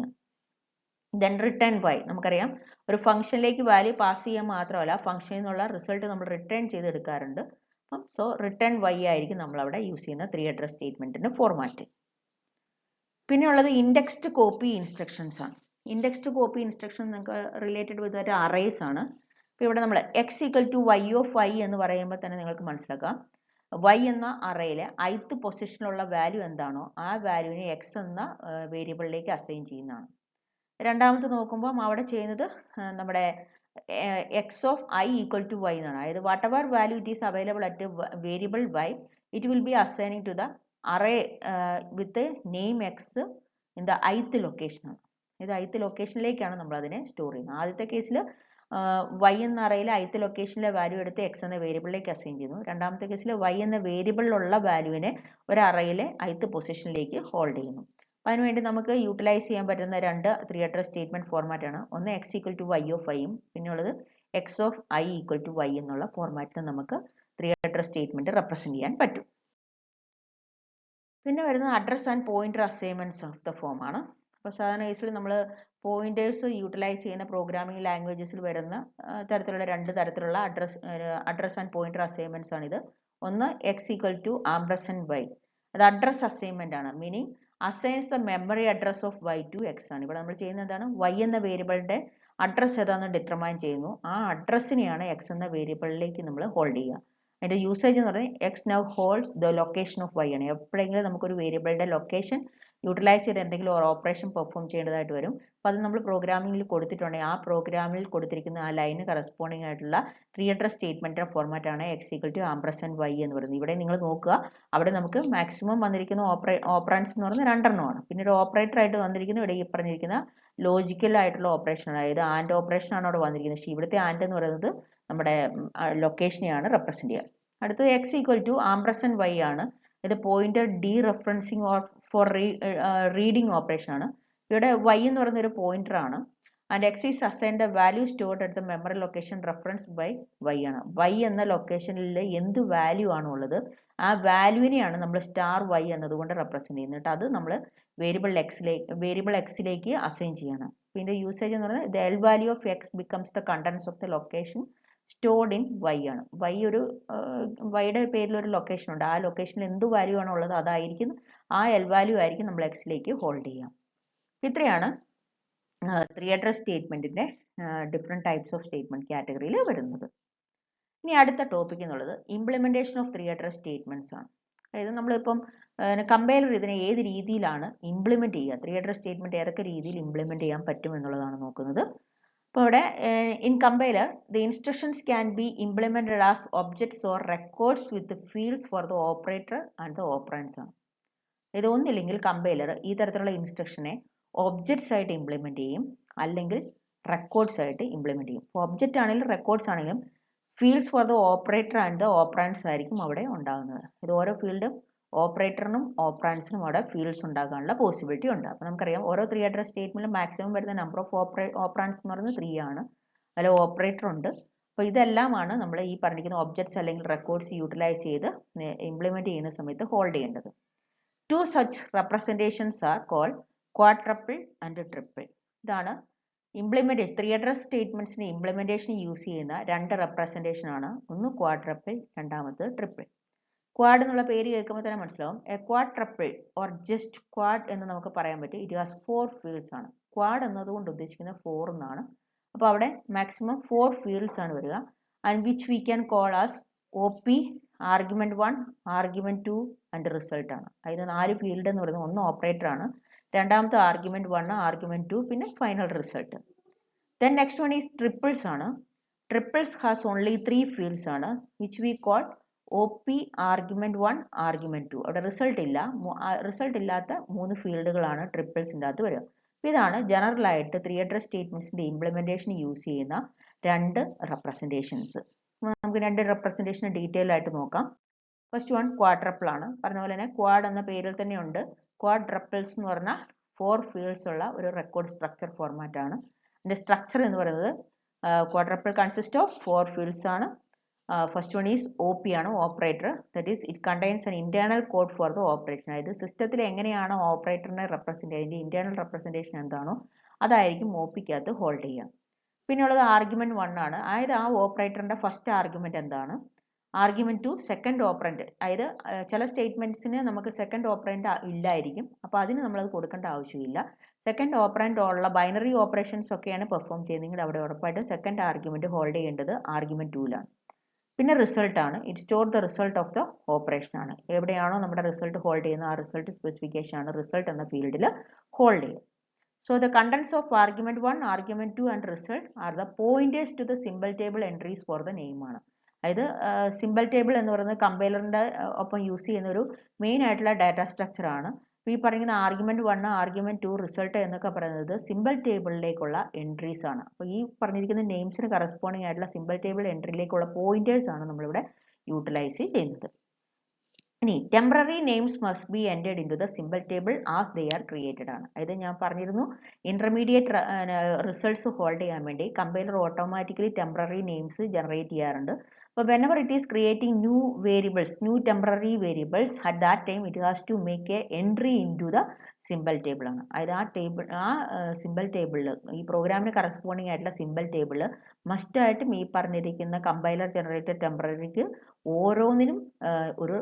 Then return Y, നമുക്കറിയാം ഒരു ഫംഗ്ഷനിലേക്ക് വാല്യൂ പാസ് ചെയ്യാൻ മാത്രമല്ല ഫംഗ്ഷനിൽ നിന്നുള്ള റിസൾട്ട് നമ്മൾ റിട്ടേൺ ചെയ്തെടുക്കാറുണ്ട്. അപ്പം സോ റിട്ടേൺ വൈ ആയിരിക്കും നമ്മൾ അവിടെ യൂസ് ചെയ്യുന്ന 3 അഡ്രസ് സ്റ്റേറ്റ്മെന്റിന്റെ ഫോർമാറ്റ്. പിന്നെ ഉള്ളത് ഇൻഡെക്സ്ഡ് കോപ്പി ഇൻസ്ട്രക്ഷൻസ് ആണ്. ഇൻഡെക്സ്ഡ് കോപ്പി ഇൻസ്ട്രക്ഷൻ നിങ്ങൾക്ക് റിലേറ്റഡ് വിത്ത് ഒരു അറേസ് ആണ്. ഇപ്പോൾ ഇവിടെ നമ്മൾ X equal to Y of I എന്ന് പറയുമ്പോൾ തന്നെ നിങ്ങൾക്ക് മനസ്സിലാക്കാം വൈ എന്ന അറയിലെ ith പൊസിഷനിലുള്ള വാല്യൂ എന്താണോ ആ വാല്യൂവിനെ എക്സ് എന്ന വേരിയബിളിലേക്ക് അസൈൻ ചെയ്യുന്നതാണ്. രണ്ടാമത്തെ നോക്കുമ്പോൾ അവിടെ ചെയ്യുന്നത് നമ്മുടെ X of I equal to Y എന്നാണ്. അതായത് whatever value it is available at variable Y it will be assigning to the array with name X in the ith location ആണ്. ഇത് ith ലൊക്കേഷനിലേക്കാണ് നമ്മൾ അതിനെ സ്റ്റോർ ചെയ്യുന്നത്. ആദ്യത്തെ കേസിൽ Y എന്ന അറയിലെ ith ലൊക്കേഷനിലെ വാല്യൂ എടുത്ത് എക്സ് എന്ന വേരിയബിളിലേക്ക് അസൈൻ ചെയ്യുന്നു. രണ്ടാമത്തെ കേസിൽ വൈ എന്ന വേരിയബിളിലുള്ള വാല്യൂവിനെ ഒരു അറയിലെ ith പൊസിഷനിലേക്ക് ഹോൾഡ് ചെയ്യുന്നു. അപ്പോൾ അതിനുവേണ്ടി നമുക്ക് യൂട്ടിലൈസ് ചെയ്യാൻ പറ്റുന്ന 2 3 അഡ്രസ് സ്റ്റേറ്റ്മെന്റ് ഫോർമാറ്റ് ആണ്. ഒന്ന് X equal to Y of ഐയും പിന്നെ ഉള്ളത് X of I equal to Y എന്നുള്ള ഫോർമാറ്റിൽ നമുക്ക് 3 അഡ്രസ് സ്റ്റേറ്റ്മെന്റ് റെപ്രസെന്റ് ചെയ്യാൻ പറ്റും. പിന്നെ വരുന്നത് address and pointer assignments of the form ആണ്. അപ്പോൾ സാധാരണ കേസിൽ നമ്മൾ പോയിന്റേഴ്സ് യൂട്ടിലൈസ് ചെയ്യുന്ന പ്രോഗ്രാമിംഗ് ലാംഗ്വേജസിൽ വരുന്ന തരത്തിലുള്ള 2 തരത്തിലുള്ള അഡ്രസ് ആൻഡ് പോയിന്റർ അസൈൻമെന്റ്സ് ആണിത്. ഒന്ന് X equal to ampersand Y, അത് അഡ്രസ് അസൈൻമെന്റ് ആണ്. Meaning assigns the memory address of Y to X ആണ്. ഇവിടെ നമ്മൾ ചെയ്യുന്നത് എന്താണ്, വൈ എന്ന വേരിയബിളിന്റെ അഡ്രസ് ഏതാണെന്ന് ഡിറ്റർമൈൻ ചെയ്യുന്നു. ആ അഡ്രസ്സിനെയാണ് എക്സ് എന്ന വേരിയബിളിലേക്ക് നമ്മൾ ഹോൾഡ് ചെയ്യുക. അതിന്റെ യൂസേജ് എന്ന് പറയുന്നത് X now holds the location of Y ആണ്. എപ്പോഴെങ്കിലും നമുക്കൊരു വേരിയബിളിന്റെ ലൊക്കേഷൻ യൂട്ടിലൈസ് ചെയ്ത് എന്തെങ്കിലും ഒരു ഓപ്പറേഷൻ പെർഫോം ചെയ്യേണ്ടതായിട്ട് വരും. അപ്പോൾ അത് നമ്മൾ പ്രോഗ്രാമിംഗിൽ കൊടുത്തിട്ടുണ്ടെങ്കിൽ ആ പ്രോഗ്രാമിൽ കൊടുത്തിരിക്കുന്ന ആ ലൈന് കറസ്പോണ്ടിങ് ആയിട്ടുള്ള 3 അഡ്രസ് സ്റ്റേറ്റ്മെന്റിന്റെ ഫോർമാറ്റ് ആണ് X equal to ampersand Y എന്ന് പറയുന്നത്. ഇവിടെ നിങ്ങൾ നോക്കുക, അവിടെ നമുക്ക് മാക്സിമം വന്നിരിക്കുന്ന ഓപ്പറൻസ് എന്ന് പറയുന്നത് 2 എണ്ണമാണ്. പിന്നെ ഒരു ഓപ്പറേറ്റർ ആയിട്ട് വന്നിരിക്കുന്നത് ഇവിടെ ഈ പറഞ്ഞിരിക്കുന്ന ലോജിക്കൽ ആയിട്ടുള്ള ഓപ്പറേഷൻ ആണ്. അതായത് ആൻഡ് ഓപ്പറേഷൻ ആണ് അവിടെ വന്നിരിക്കുന്നത്. പക്ഷേ ഇവിടുത്തെ ആൻഡ് എന്ന് പറയുന്നത് നമ്മുടെ ലൊക്കേഷനെയാണ് റെപ്രസെന്റ് ചെയ്യുക. അടുത്തത് X equal to ampersand Y ആണ്. ഇത് pointer dereferencing for reading operation ആണ്. ഇവിടെ വൈ എന്ന് പറയുന്ന ഒരു പോയിന്റർ ആണ്. And X is assigned the value stored at the memory location reference by Y ആണ്. വൈ എന്ന ലൊക്കേഷനിൽ എന്ത് വാല്യൂ ആണോ ഉള്ളത് ആ വാല്യൂവിനെയാണ് നമ്മൾ സ്റ്റാർ വൈ എന്നതുകൊണ്ട് റെപ്രസെന്റ് ചെയ്യുന്നത്. അത് നമ്മൾ വേരിയബിൾ എക്സിലേക്ക് അസൈൻ ചെയ്യണം. പിന്നെ യൂസേജ് എന്ന് പറയുന്നത് the L value of X becomes the contents of the location stored in Y ആണ്. വൈയുടെ പേരിൽ ഒരു ലൊക്കേഷൻ ഉണ്ട്. ആ ലൊക്കേഷനിൽ എന്ത് വാല്യൂ ആണോ ഉള്ളത് അതായിരിക്കും ആ എൽ വാല്യൂ ആയിരിക്കും നമ്മൾ എക്സിലേക്ക് ഹോൾഡ് ചെയ്യാം. ഇത്രയാണ് 3 അഡ്രസ് സ്റ്റേറ്റ്മെന്റിന്റെ ഡിഫറെന്റ് ടൈപ്സ് ഓഫ് സ്റ്റേറ്റ്മെന്റ് കാറ്റഗറിയിൽ വരുന്നത്. ഇനി അടുത്ത ടോപ്പിക് എന്നുള്ളത് ഇംപ്ലിമെന്റേഷൻ ഓഫ് 3 അഡ്രസ് സ്റ്റേറ്റ്മെന്റ്സ് ആണ്. അതായത് നമ്മളിപ്പം കമ്പൈലർ ഇതിനെ ഏത് രീതിയിലാണ് ഇംപ്ലിമെന്റ് ചെയ്യുക, 3 അഡ്രസ് സ്റ്റേറ്റ്മെന്റ് ഏതൊക്കെ രീതിയിൽ ഇംപ്ലിമെന്റ് ചെയ്യാൻ പറ്റും എന്നുള്ളതാണ് നോക്കുന്നത്. അപ്പോൾ ഇവിടെ in compiler the instructions can be implemented as objects or records with fields for the operator and the operands ആണ്. ഇത് ഒന്നില്ലെങ്കിൽ കമ്പൈലർ ഈ തരത്തിലുള്ള ഇൻസ്ട്രക്ഷനെ ഒബ്ജക്ട്സ് ആയിട്ട് ഇംപ്ലിമെന്റ് ചെയ്യും, അല്ലെങ്കിൽ റെക്കോർഡ്സ് ആയിട്ട് ഇംപ്ലിമെന്റ് ചെയ്യും. ഒബ്ജക്റ്റ് ആണെങ്കിലും റെക്കോർഡ്സ് ആണെങ്കിലും fields for the operator and the operands ആയിരിക്കും അവിടെ ഉണ്ടാകുന്നത്. ഇത് ഓരോ ഫീൽഡും ഓപ്പറേറ്ററിനും ഓപ്പറൻസിനും അവിടെ ഫീൽഡ്സ് ഉണ്ടാകാനുള്ള പോസിബിലിറ്റി ഉണ്ട്. അപ്പോൾ നമുക്കറിയാം ഓരോ 3 അഡ്രസ് സ്റ്റേറ്റ്മെന്റിലും മാക്സിമം വരുന്ന നമ്പർ ഓഫ് ഓപ്പറൻസ് എന്ന് പറയുന്നത് 3 ആണ്. അതിൽ ഓപ്പറേറ്റർ ഉണ്ട്. അപ്പോൾ ഇതെല്ലാമാണ് നമ്മൾ ഈ പറഞ്ഞിരിക്കുന്ന ഒബ്ജക്ട്സ് അല്ലെങ്കിൽ റെക്കോർഡ്സ് യൂട്ടിലൈസ് ചെയ്ത് ഇംപ്ലിമെന്റ് ചെയ്യുന്ന സമയത്ത് ഹോൾഡ് ചെയ്യേണ്ടത്. Two such representations are called quadruple and triple. ഇതാണ് ഇംപ്ലിമെന്റേഷൻ, 3 അഡ്രസ് സ്റ്റേറ്റ്മെന്റ്സിന് ഇംപ്ലിമെന്റേഷൻ യൂസ് ചെയ്യുന്ന രണ്ട് റെപ്രസെന്റേഷൻ ആണ്. ഒന്ന് ക്വാഡ്രപ്പിൾ, രണ്ടാമത് ട്രിപ്പിൾ. ക്വാഡ് എന്നുള്ള പേര് കേൾക്കുമ്പോൾ തന്നെ മനസ്സിലാവും. A quad triple or just quad എന്ന് നമുക്ക് പറയാൻ പറ്റും. ഇറ്റ് ഹാസ് 4 ഫീൽഡ്സ് ആണ്. ക്വാഡ് എന്നതുകൊണ്ട് ഉദ്ദേശിക്കുന്നത് 4 എന്നാണ്. അപ്പോൾ അവിടെ മാക്സിമം 4 ഫീൽഡ്സ് ആണ് വരിക. And which we can call as OP, argument 1, argument 2 and result ആണ്. അതിന് 4 ഫീൽഡ് എന്ന് പറയുന്നത് ഒന്ന് ഓപ്പറേറ്റർ ആണ്, രണ്ടാമത്തെ ആർഗ്യുമെന്റ് 1, ആർഗ്യുമെന്റ് 2, പിന്നെ final result. Then next one is triples ആണ്. ട്രിപ്പിൾസ് ഹാസ് ഓൺലി 3 ഫീൽഡ്സ് ആണ്, which we call OP, argument 1, argument 2. അവിടെ റിസൾട്ട് ഇല്ല. റിസൾട്ട് ഇല്ലാത്ത 3 ഫീൽഡുകളാണ് ട്രിപ്പിൾസിൻ്റെ അകത്ത് വരിക. ഇതാണ് ജനറൽ ആയിട്ട് 3 അഡ്രസ് സ്റ്റേറ്റ്മെന്റ്സിന്റെ ഇംപ്ലിമെന്റേഷൻ യൂസ് ചെയ്യുന്ന രണ്ട് റെപ്രസെന്റേഷൻസ്. നമുക്ക് രണ്ട് റെപ്രസെന്റേഷൻ ഡീറ്റെയിൽ ആയിട്ട് നോക്കാം. ഫസ്റ്റ് വൺ ക്വാഡ്രപ്പിൾ ആണ്. പറഞ്ഞ പോലെ തന്നെ ക്വാഡ് എന്ന പേരിൽ തന്നെ ഉണ്ട്. ക്വാഡ്രപ്പിൾസ് എന്ന് പറഞ്ഞാൽ 4 ഫീൽഡ്സ് ഉള്ള ഒരു റെക്കോർഡ് സ്ട്രക്ചർ ഫോർമാറ്റ് ആണ്. അതിന്റെ സ്ട്രക്ചർ എന്ന് പറയുന്നത് ക്വാഡ്രപ്പിൾ കൺസിസ്റ്റ് ഓഫ് 4 ഫീൽഡ്സ് ആണ്. ഫസ്റ്റ് വൺ ഈസ് OP ആണ്, operator. That is it contains an internal code for the operation. അതായത് സിസ്റ്റത്തിൽ എങ്ങനെയാണോ ഓപ്പറേറ്ററിനെ റെപ്രസെന്റ് ചെയ്യുന്നത്, അതിന്റെ ഇന്റേണൽ റെപ്രസെന്റേഷൻ എന്താണോ അതായിരിക്കും OPക്കകത്ത് ഹോൾഡ് ചെയ്യുക. പിന്നെ ഉള്ളത് ആർഗ്യുമെന്റ് 1 ആണ്. അതായത് ആ ഓപ്പറേറ്ററിന്റെ ഫസ്റ്റ് ആർഗ്യുമെന്റ് എന്താണ്. Argument 2 second operant. അതായത് ചില സ്റ്റേറ്റ്മെന്റ്സിന് നമുക്ക് സെക്കൻഡ് ഓപ്പറന്റ് ഇല്ലായിരിക്കും. അപ്പോൾ അതിന് നമ്മളത് കൊടുക്കേണ്ട ആവശ്യമില്ല. സെക്കൻഡ് ഓപ്പറന്റ് ഉള്ള ബൈനറി ഓപ്പറേഷൻസ് ഒക്കെയാണ് പെർഫോം ചെയ്യുന്നതെങ്കിൽ അവിടെ ഉറപ്പായിട്ടും സെക്കൻഡ് ആർഗ്യുമെന്റ് ഹോൾഡ് ചെയ്യേണ്ടത് ആർഗ്യുമെന്റ് 2ലാണ്. പിന്നെ റിസൾട്ട് ആണ്. It store the result of the operation ആണ്. എവിടെയാണോ നമ്മുടെ റിസൾട്ട് ഹോൾഡ് ചെയ്യുന്നത് ആ റിസൾട്ട് സ്പെസിഫിക്കേഷൻ ആണ് റിസൾട്ട് എന്ന ഫീൽഡിൽ ഹോൾഡ് ചെയ്യുക. So the contents of argument 1, argument 2 and result are the pointers to the symbol table entries for the name ആണ്. അതായത് സിമ്പിൾ ടേബിൾ എന്ന് പറയുന്നത് കമ്പൈലറിന്റെ ഒപ്പം യൂസ് ചെയ്യുന്ന ഒരു മെയിൻ ആയിട്ടുള്ള ഡാറ്റ സ്ട്രക്ചർ ആണ്. ഈ പറയുന്ന ആർഗ്യുമെന്റ് 1, ആർഗ്യുമെന്റ് 2, റിസൾട്ട് എന്നൊക്കെ പറയുന്നത് സിമ്പിൾ ടേബിളിലേക്കുള്ള എൻട്രീസ് ആണ്. അപ്പോൾ ഈ പറഞ്ഞിരിക്കുന്ന നെയിംസിന് കറസ്പോണ്ടിങ് ആയിട്ടുള്ള സിമ്പിൾ ടേബിൾ എൻട്രിയിലേക്കുള്ള പോയിന്റേഴ്സ് ആണ് നമ്മളിവിടെ യൂട്ടിലൈസ് ചെയ്യുന്നത്. ഇനി temporary names must be entered into the symbol table as they are created ആണ്. അതായത് ഞാൻ പറഞ്ഞിരുന്നു ഇന്റർമീഡിയറ്റ് റിസൾട്ട്സ് ഹോൾഡ് ചെയ്യാൻ വേണ്ടി compiler automatically temporary names generate ചെയ്യാറുണ്ട്. അപ്പോൾ whenever it is creating new variables, new temporary variables, at that time it has to make a entry into the simple table ആണ്. അതായത് സിമ്പിൾ ടേബിളിൽ ഈ പ്രോഗ്രാമിന് corresponding ആയിട്ടുള്ള സിമ്പിൾ ടേബിൾ മസ്റ്റ് ആയിട്ടും ഈ പറഞ്ഞിരിക്കുന്ന കമ്പൈലർ ജനറേറ്റഡ് ടെമ്പററിക്ക് ഓരോന്നിനും ഒരു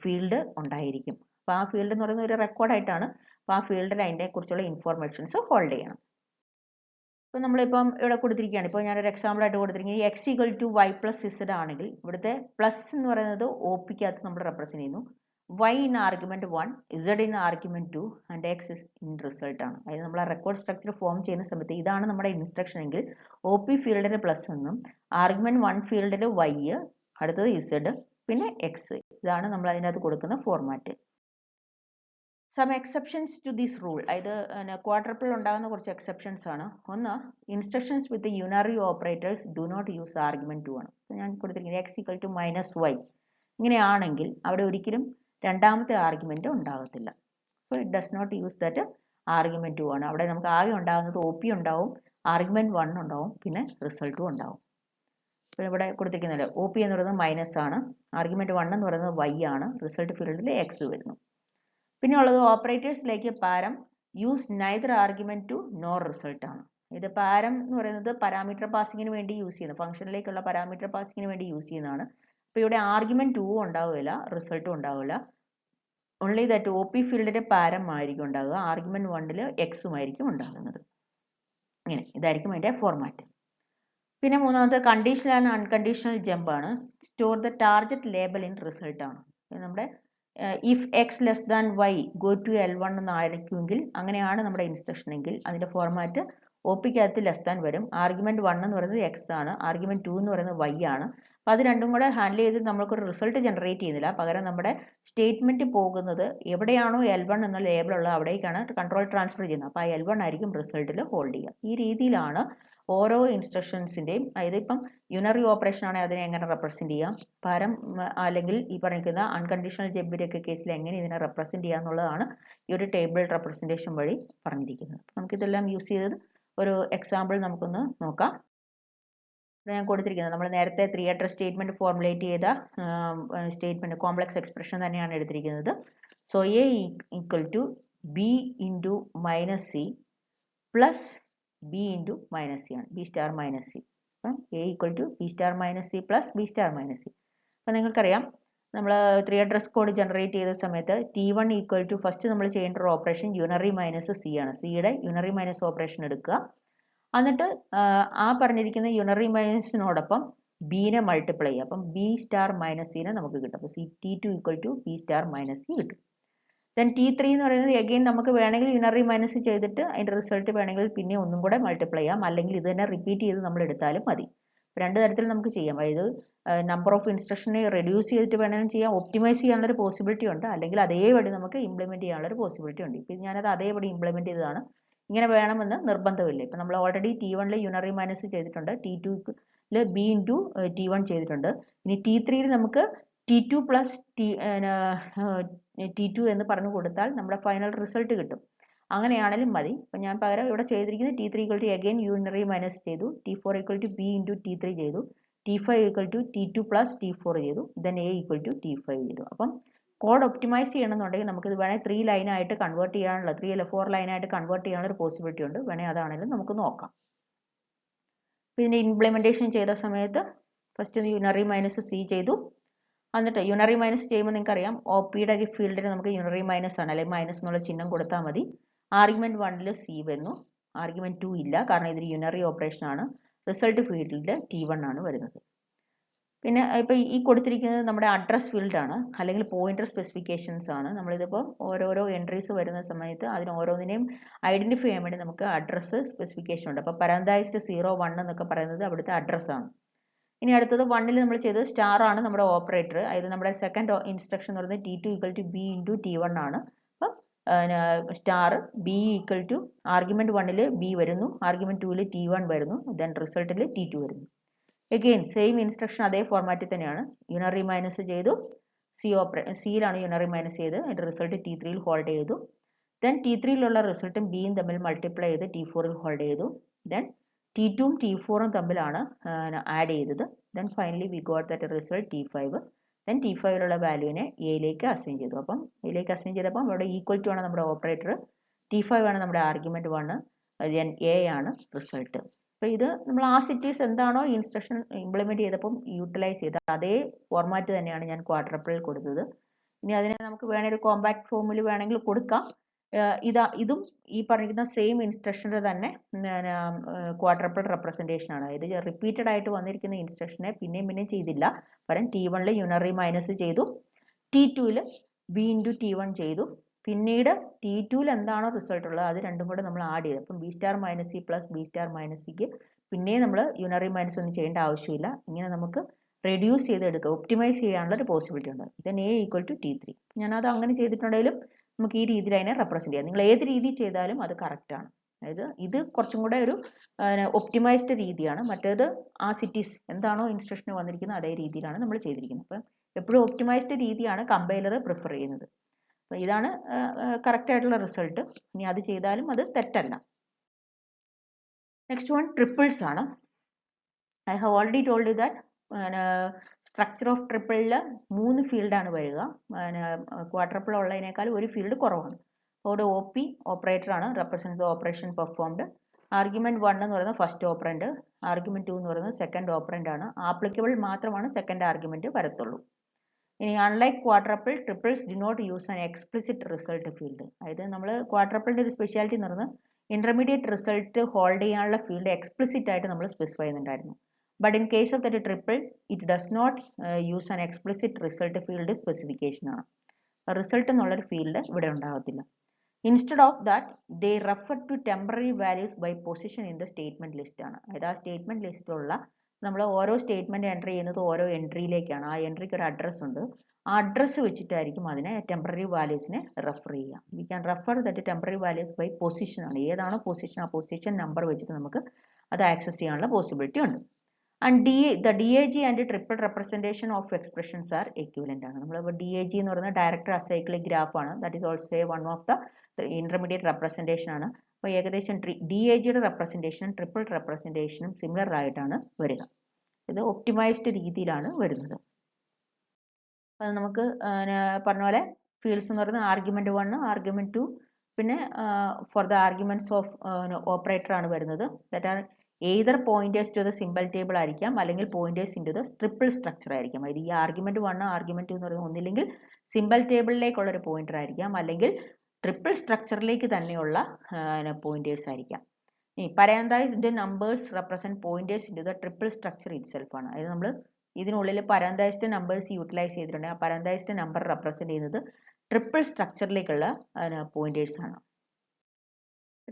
ഫീൽഡ് ഉണ്ടായിരിക്കും. അപ്പോൾ ആ ഫീൽഡ് എന്ന് പറയുന്നത് ഒരു റെക്കോർഡായിട്ടാണ്. അപ്പോൾ ആ ഫീൽഡിൽ അതിനെ കുറിച്ചുള്ള ഇൻഫോർമേഷൻസ് ഹോൾഡ് ചെയ്യണം. ഇപ്പോൾ നമ്മളിപ്പം ഇവിടെ കൊടുത്തിരിക്കുകയാണ്. ഇപ്പോൾ ഞാനൊരു എക്സാമ്പിൾ ആയിട്ട് കൊടുത്തിരിക്കുന്നത് x = y + z ആണെങ്കിൽ ഇവിടുത്തെ പ്ലസ് എന്ന് പറയുന്നത് OPക്കകത്ത് നമ്മൾ റെപ്രസെന്റ് ചെയ്യുന്നു. y in argument 1, z in argument 2 and x is in result ആണ്. അതായത് നമ്മൾ ആ റെക്കോർഡ് സ്ട്രക്ചർ ഫോം ചെയ്യുന്ന സമയത്ത് ഇതാണ് നമ്മുടെ ഇൻസ്ട്രക്ഷൻ എങ്കിൽ OP ഫീൽഡിന് പ്ലസ് എന്നും ആർഗ്യുമെന്റ് 1 ഫീൽഡിൽ y, അടുത്തത് z, പിന്നെ x. ഇതാണ് നമ്മൾ അതിനകത്ത് കൊടുക്കുന്ന format. Some exceptions to this rule. അതായത് ക്വാഡ്രപ്പിൾ ഉണ്ടാകുന്ന കുറച്ച് എക്സെപ്ഷൻസ് ആണ്. ഒന്ന്, instructions with unary operators do not use argument 2 ആണ്. ഞാൻ കൊടുത്തിരിക്കുന്നത് x = -y ഇങ്ങനെയാണെങ്കിൽ അവിടെ ഒരിക്കലും രണ്ടാമത്തെ ആർഗ്യുമെന്റ് ഉണ്ടാകത്തില്ല. So it does not use that argument 2 ആണ്. അവിടെ നമുക്ക് ആകെ ഉണ്ടാകുന്നത് OP ഉണ്ടാവും, ആർഗ്യുമെന്റ് 1 ഉണ്ടാവും, പിന്നെ റിസൾട്ടും ഉണ്ടാവും. ഇപ്പോൾ ഇവിടെ കൊടുത്തിരിക്കുന്നത് OP എന്ന് പറയുന്നത് മൈനസ് ആണ്, ആർഗ്യുമെന്റ് 1 എന്ന് പറയുന്നത് y ആണ്, റിസൾട്ട് ഫീൽഡിൽ x വരുന്നു. പിന്നെ ഉള്ളത് ഓപ്പറേറ്റേഴ്സിലേക്ക് പാരം use neither argument 2 nor result ആണ്. ഇത് പാരം എന്ന് പറയുന്നത് പാരാമീറ്റർ പാസിങ്ങിന് വേണ്ടി യൂസ് ചെയ്യുന്നത്, ഫംഗ്ഷനിലേക്കുള്ള പാരാമീറ്റർ പാസിങ്ങിന് വേണ്ടി യൂസ് ചെയ്യുന്നതാണ്. അപ്പോൾ ഇവിടെ ആർഗ്യുമെന്റ് 2 ഉണ്ടാവില്ല, റിസൾട്ടും ഉണ്ടാവില്ല. ഓൺലി ദാറ്റ് OP ഫീൽഡിന്റെ പാരം ആയിരിക്കും ഉണ്ടാകുക, ആർഗ്യുമെന്റ് 1 എക്സും ആയിരിക്കും ഉണ്ടാകുന്നത്. ഇങ്ങനെ ഇതായിരിക്കും അതിന്റെ ഫോർമാറ്റ്. പിന്നെ മൂന്നാമത്തെ കണ്ടീഷണൽ ആൻഡ് അൺകണ്ടീഷണൽ ജമ്പ് ആണ്. Store the target label in result ആണ്. നമ്മുടെ if x less than y go to L1 എന്നായിരിക്കുമെങ്കിൽ, അങ്ങനെയാണ് നമ്മുടെ ഇൻസ്ട്രക്ഷൻ എങ്കിൽ അതിന്റെ ഫോർമാറ്റ് OPക്കകത്ത് ലെസ് ദാൻ വരും. ആർഗ്യുമെന്റ് 1 എന്ന് പറയുന്നത് x ആണ്, ആർഗ്യുമെന്റ് 2 എന്ന് പറയുന്നത് y ആണ്. അപ്പോൾ അത് രണ്ടും കൂടെ ഹാൻഡിൽ ചെയ്ത് നമ്മൾക്കൊരു റിസൾട്ട് ജനറേറ്റ് ചെയ്യുന്നില്ല. പകരം നമ്മുടെ സ്റ്റേറ്റ്മെന്റ് പോകുന്നത് എവിടെയാണോ L1 എന്ന ലേബൽ ഉള്ളത് അവിടേക്കാണ് കൺട്രോൾ ട്രാൻസ്ഫർ ചെയ്യുന്നത്. അപ്പോൾ ആ L1 ആയിരിക്കും റിസൾട്ടിൽ ഹോൾഡ് ചെയ്യുക. ഈ രീതിയിലാണ് ഓരോ ഇൻസ്ട്രക്ഷൻസിന്റെയും, അതായത് ഇപ്പം യൂണറി ഓപ്പറേഷൻ ആണെങ്കിൽ അതിനെ എങ്ങനെ റെപ്രസെന്റ് ചെയ്യാം, പാരം അല്ലെങ്കിൽ ഈ പറയുന്ന അൺകണ്ടീഷണൽ ജമ്പിന്റെ ഒക്കെ കേസിൽ എങ്ങനെ ഇതിനെ റെപ്രസെന്റ് ചെയ്യുക എന്നുള്ളതാണ് ഈ ഒരു ടേബിൾ റെപ്രസെന്റേഷൻ വഴി പറഞ്ഞിരിക്കുന്നത്. നമുക്കിതെല്ലാം യൂസ് ചെയ്തത് ഒരു എക്സാമ്പിൾ നമുക്കൊന്ന് നോക്കാം. ഞാൻ കൊടുത്തിരിക്കുന്നത് നമ്മൾ നേരത്തെ 3 address സ്റ്റേറ്റ്മെന്റ് ഫോർമുലേറ്റ് ചെയ്ത സ്റ്റേറ്റ്മെന്റ് കോംപ്ലക്സ് എക്സ്പ്രഷൻ തന്നെയാണ് എടുത്തിരിക്കുന്നത്. So a equal to b into minus C plus b into minus C ആണ്, ബി സ്റ്റാർ മൈനസ് സി. അപ്പം a equal to B star minus C plus B star minus c. അപ്പം നിങ്ങൾക്കറിയാം നമ്മൾ 3 address code generate ചെയ്ത സമയത്ത് T1 equal to first നമ്മൾ ചെയ്യേണ്ട ഒരു ഓപ്പറേഷൻ യൂണറി മൈനസ് സി ആണ്. സിയുടെ യൂണറി മൈനസ് ഓപ്പറേഷൻ എടുക്കുക. എന്നിട്ട് ആ പറഞ്ഞിരിക്കുന്ന യൂണറി മൈനസിനോടൊപ്പം ബിനെ മൾട്ടിപ്ലൈ ചെയ്യുക. അപ്പം ബി സ്റ്റാർ മൈനസ് സിനെ നമുക്ക് കിട്ടും. അപ്പോൾ T2 equal to B star minus c കിട്ടും. ദെൻ T3 എന്ന് പറയുന്നത് എഗെയിൻ നമുക്ക് വേണമെങ്കിൽ യൂണറി മൈനസ് ചെയ്തിട്ട് അതിൻ്റെ റിസൾട്ട് വേണമെങ്കിൽ പിന്നെ ഒന്നും കൂടെ മൾട്ടിപ്ലൈ ചെയ്യാം, അല്ലെങ്കിൽ ഇത് തന്നെ റിപ്പീറ്റ് ചെയ്ത് നമ്മൾ എടുത്താലും മതി. രണ്ട് തരത്തിൽ നമുക്ക് ചെയ്യാം. അതായത് നമ്പർ ഓഫ് ഇൻസ്ട്രക്ഷനെ റെഡ്യൂസ് ചെയ്തിട്ട് വേണമെങ്കിലും ചെയ്യാം, ഒപ്റ്റിമൈസ് ചെയ്യാനുള്ളൊരു പോസിബിലിറ്റി ഉണ്ട്, അല്ലെങ്കിൽ അതേപടി നമുക്ക് ഇംപ്ലിമെൻറ്റ് ചെയ്യാനുള്ളൊരു പോസിബിലിറ്റി ഉണ്ട്. ഇപ്പം ഞാനത് അതേപടി ഇംപ്ലിമെൻറ്റ് ചെയ്തതാണ്. ഇങ്ങനെ വേണമെന്ന് നിർബന്ധമില്ല. ഇപ്പം നമ്മൾ ഓൾറെഡി T1 യൂണറി മൈനസ് ചെയ്തിട്ടുണ്ട്, T2 ബി ഇൻറ്റു T1 ചെയ്തിട്ടുണ്ട്. ഇനി T3 നമുക്ക് T2 പ്ലസ് T2 എന്ന് പറഞ്ഞു കൊടുത്താൽ നമ്മുടെ ഫൈനൽ റിസൾട്ട് കിട്ടും. അങ്ങനെയാണെങ്കിലും മതി. അപ്പം ഞാൻ പകരം ഇവിടെ ചെയ്തിരിക്കുന്നത് T3 equal to again unary minus ചെയ്തു, T4 equal to b into T3 ചെയ്തു, T5 equal to T2 plus T4 ചെയ്തു, then a equal to T5 ചെയ്തു. അപ്പം കോഡ് ഒപ്റ്റിമൈസ് ചെയ്യണമെന്നുണ്ടെങ്കിൽ നമുക്കിത് വേണമെങ്കിൽ 3 ലൈനായിട്ട് കൺവേർട്ട് ചെയ്യാനുള്ള 3 അല്ല 4 ലൈനായിട്ട് കൺവേർട്ട് ചെയ്യാനുള്ള ഒരു പോസിബിലിറ്റി ഉണ്ട്. വേണമെങ്കിൽ അതാണെങ്കിലും നമുക്ക് നോക്കാം. പിന്നെ ഇംപ്ലിമെൻറ്റേഷൻ ചെയ്ത സമയത്ത് ഫസ്റ്റ് യൂണറി മൈനസ് സി ചെയ്തു. എന്നിട്ട് യൂണറി മൈനസ് ചെയ്യുമ്പോൾ നിങ്ങൾക്കറിയാം ഒ പിയുടെ ഫീൽഡിന് നമുക്ക് യൂണറി മൈനസ് ആണ്, അല്ലെങ്കിൽ മൈനസ് എന്നുള്ള ചിഹ്നം കൊടുത്താൽ മതി. ആർഗ്യുമെന്റ് 1 സി വന്നു, ആർഗ്യുമെന്റ് 2 ഇല്ല, കാരണം ഇതൊരു യൂണറി ഓപ്പറേഷൻ ആണ്. റിസൾട്ട് ഫീൽഡിൽ T1 ആണ് വരുന്നത്. പിന്നെ ഇപ്പോൾ ഈ കൊടുത്തിരിക്കുന്നത് നമ്മുടെ അഡ്രസ് ഫീൽഡാണ്, അല്ലെങ്കിൽ പോയിന്റർ സ്പെസിഫിക്കേഷൻസ് ആണ്. നമ്മളിതിപ്പോൾ ഓരോരോ എൻട്രീസ് വരുന്ന സമയത്ത് അതിന് ഓരോന്നിനെയും ഐഡന്റിഫൈ ചെയ്യാൻ വേണ്ടി നമുക്ക് അഡ്രസ്സ് സ്പെസിഫിക്കേഷൻ ഉണ്ട്. അപ്പോൾ പരാന്തൈസ്ഡ് 0, 1 എന്നൊക്കെ പറയുന്നത് അവിടുത്തെ അഡ്രസ്സാണ്. ഇനി അടുത്തത് 1 നമ്മൾ ചെയ്തത് സ്റ്റാർ ആണ് നമ്മുടെ ഓപ്പറേറ്റർ. അതായത് നമ്മുടെ സെക്കൻഡ് ഇൻസ്ട്രക്ഷൻ എന്ന് പറയുന്നത് T2 equal to b into T1 ആണ്. അപ്പം star b equal to argument 1 b വരുന്നു, ആർഗ്യുമെന്റ് 2 T1 വരുന്നു, ദെൻ റിസൾട്ടിൽ T2 വരുന്നു. എഗെയിൻ സെയിം ഇൻസ്ട്രക്ഷൻ അതേ ഫോർമാറ്റിൽ തന്നെയാണ്. യൂണറി മൈനസ് ചെയ്തു, സിയിലാണ് യൂണറി മൈനസ് ചെയ്ത് അതിൻ്റെ റിസൾട്ട് T3 ഹോൾഡ് ചെയ്തു. ദെൻ T3 റിസൾട്ടും ബിയും തമ്മിൽ മൾട്ടിപ്ലൈ ചെയ്ത് T4 ഹോൾഡ് ചെയ്തു. ദെൻ T2ഉം T4ഉം തമ്മിലാണ് ആഡ് ചെയ്തത്. Then finally we got that result T5. Then T5 വാല്യൂവിനെ എയിലേക്ക് അസൈൻ ചെയ്തു. അപ്പം എയിലേക്ക് അസൈൻ ചെയ്തപ്പം അവിടെ ഈക്വൽ ടു ആണ് നമ്മുടെ ഓപ്പറേറ്റർ, T5 ആണ് നമ്മുടെ ആർഗ്യുമെന്റ് 1, ദെൻ എ ആണ് റിസൾട്ട്. അപ്പോൾ ഇത് നമ്മൾ ആ സിറ്റീസ് എന്താണോ ഇൻസ്ട്രക്ഷൻ ഇംപ്ലിമെൻറ്റ് ചെയ്തപ്പം യൂട്ടിലൈസ് ചെയ്ത അതേ ഫോർമാറ്റ് തന്നെയാണ് ഞാൻ ക്വാഡ്രപ്പിളിൽ കൊടുത്തത്. ഇനി അതിനെ നമുക്ക് വേണമെങ്കിൽ ഒരു കോമ്പാക്ട് ഫോമിൽ വേണമെങ്കിൽ കൊടുക്കാം. ഇതും ഈ പറഞ്ഞിരിക്കുന്ന സെയിം ഇൻസ്ട്രക്ഷൻ്റെ തന്നെ ക്വാഡ്രപ്പിൾ റെപ്രസെൻറ്റേഷൻ ആണ്. ഇത് റിപ്പീറ്റഡ് ആയിട്ട് വന്നിരിക്കുന്ന ഇൻസ്ട്രക്ഷനെ പിന്നെയും ചെയ്തില്ല. പകരം T1 യൂണറി മൈനസ് ചെയ്തു, T2 ബി ഇൻറ്റു T1 ചെയ്തു. പിന്നീട് T2 എന്താണോ റിസൾട്ട് ഉള്ളത് അത് രണ്ടും കൂടെ നമ്മൾ ആഡ് ചെയ്തു. അപ്പം B star minus C plus B star minus സിക്ക് പിന്നെയും നമ്മൾ യൂണറി മൈനസ് ഒന്നും ചെയ്യേണ്ട ആവശ്യമില്ല. ഇങ്ങനെ നമുക്ക് റെഡ്യൂസ് ചെയ്തെടുക്കുക, ഒപ്റ്റിമൈസ് ചെയ്യാനുള്ള ഒരു പോസിബിലിറ്റി ഉണ്ട്. Then a equal to T3. ഞാനത് അങ്ങനെ ചെയ്തിട്ടുണ്ടെങ്കിലും നമുക്ക് ഈ രീതിയിൽ അതിനെ റെപ്രസെൻറ്റ് ചെയ്യാം. നിങ്ങൾ ഏത് രീതി ചെയ്താലും അത് കറക്റ്റാണ്. അതായത് ഇത് കുറച്ചും കൂടെ ഒരു ഒപ്റ്റിമൈസ്ഡ് രീതിയാണ്. മറ്റേത് ആ സിറ്റീസ് എന്താണോ ഇൻസ്ട്രക്ഷൻ വന്നിരിക്കുന്നത് അതേ രീതിയിലാണ് നമ്മൾ ചെയ്തിരിക്കുന്നത്. അപ്പം എപ്പോഴും ഒപ്റ്റിമൈസ്ഡ് രീതിയാണ് കമ്പൈലർ പ്രിഫർ ചെയ്യുന്നത്. അപ്പോൾ ഇതാണ് കറക്റ്റ് ആയിട്ടുള്ള റിസൾട്ട്. ഇനി അത് ചെയ്താലും അത് തെറ്റല്ല. നെക്സ്റ്റ് വൺ ട്രിപ്പിൾസ് ആണ്. I have already told you that structure of ട്രിപ്പിളിൽ 3 ഫീൽഡാണ് വരിക. ക്വാഡ്രപ്പിൾ ഉള്ളതിനേക്കാൾ ഒരു ഫീൽഡ് കുറവാണ്. അവിടെ ഒ പി ഓപ്പറേറ്റർ ആണ്, represent the operation performed. Argument 1 എന്ന് പറയുന്നത് ഫസ്റ്റ് ഓപ്പറൻറ്റ്, ആർഗ്യുമെന്റ് 2 എന്ന് പറയുന്നത് സെക്കൻഡ് ഓപ്പറൻറ്റ് ആണ്. ആപ്ലിക്കബിൾ മാത്രമാണ് സെക്കൻഡ് ആർഗ്യുമെന്റ് വരത്തുള്ളൂ. ഇനി unlike quadruple, triples do not use an explicit result field. അതായത് നമ്മൾ ക്വാഡ്രപ്പിളിൻ്റെ ഒരു സ്പെഷ്യാലിറ്റി എന്ന് പറയുന്നത് ഇന്റർമീഡിയറ്റ് റിസൾട്ട് ഹോൾഡ് ചെയ്യാനുള്ള ഫീൽഡ് എക്സ്പ്ലിസിറ്റ് ആയിട്ട് നമ്മൾ സ്പെസിഫൈ ചെയ്യുന്നുണ്ടായിരുന്നു. But in case of that triple it does not use an explicit result field specification ആണ്. റിസൾട്ട് എന്നുള്ളൊരു ഫീൽഡ് ഇവിടെ ഉണ്ടാകത്തില്ല. Instead of that they refer to temporary values by position in the statement list ആണ്. അതായത് ആ statement ലിസ്റ്റിലുള്ള നമ്മൾ ഓരോ സ്റ്റേറ്റ്മെന്റ് എൻ്റർ ചെയ്യുന്നത് ഓരോ എൻട്രിയിലേക്കാണ്. ആ എൻട്രിക്ക് ഒരു അഡ്രസ്സ് ഉണ്ട്. ആ അഡ്രസ്സ് വെച്ചിട്ടായിരിക്കും അതിനെ ടെമ്പററി വാല്യൂസിനെ റെഫർ ചെയ്യുക. We can refer that temporary values by position ആണ്. ഏതാണോ പൊസിഷൻ ആ പൊസിഷൻ നമ്പർ വെച്ചിട്ട് നമുക്ക് അത് ആക്സസ് ചെയ്യാനുള്ള പോസിബിലിറ്റി ഉണ്ട്. And the DAG and triple representation of expressions are equivalent ആണ്. നമ്മൾ DAG എന്ന് പറയുന്നത് ഡയറക്ടർ അസൈക്ലിക് ഗ്രാഫ് ആണ്. That is also one of the intermediate representation ആണ്. അപ്പോൾ ഏകദേശം DAGയുടെ റെപ്രസെൻറ്റേഷനും ട്രിപ്പിൾ റെപ്രസെൻറ്റേഷനും സിമിലർ ആയിട്ടാണ് വരിക. ഇത് ഒപ്റ്റിമൈസ്ഡ് രീതിയിലാണ് വരുന്നത്. അത് നമുക്ക് പറഞ്ഞ പോലെ ഫീൽഡ്സ് എന്ന് പറയുന്നത് ആർഗ്യുമെന്റ് 1, ആർഗ്യുമെന്റ് 2, പിന്നെ for the arguments of operator ആണ് വരുന്നത്. That are either pointers to the symbol table ആയിരിക്കാം, അല്ലെങ്കിൽ pointers into the triple structure ആയിരിക്കാം. അതായത് ഈ ആർഗ്യുമെന്റ് 1, ആർഗ്യുമെന്റ് 2 എന്ന് പറയുന്നത് ഒന്നില്ലെങ്കിൽ സിമ്പിൾ ടേബിളിലേക്കുള്ള ഒരു പോയിന്റർ ആയിരിക്കാം, അല്ലെങ്കിൽ ട്രിപ്പിൾ സ്ട്രക്ചറിലേക്ക് തന്നെയുള്ള പോയിന്റേഴ്സ് ആയിരിക്കാം. ഈ parenthesized numbers represent pointers into the triple structure itself ആണ്. അതായത് നമ്മൾ ഇതിനുള്ളിൽ പരാന്തൈസ്ഡ് നമ്പേഴ്സ് യൂട്ടിലൈസ് ചെയ്തിട്ടുണ്ടെങ്കിൽ ആ പരാന്തൈസ്ഡ് നമ്പർ റെപ്രസെന്റ് ചെയ്യുന്നത് ട്രിപ്പിൾ സ്ട്രക്ചറിലേക്കുള്ള പോയിന്റേഴ്സ് ആണ്.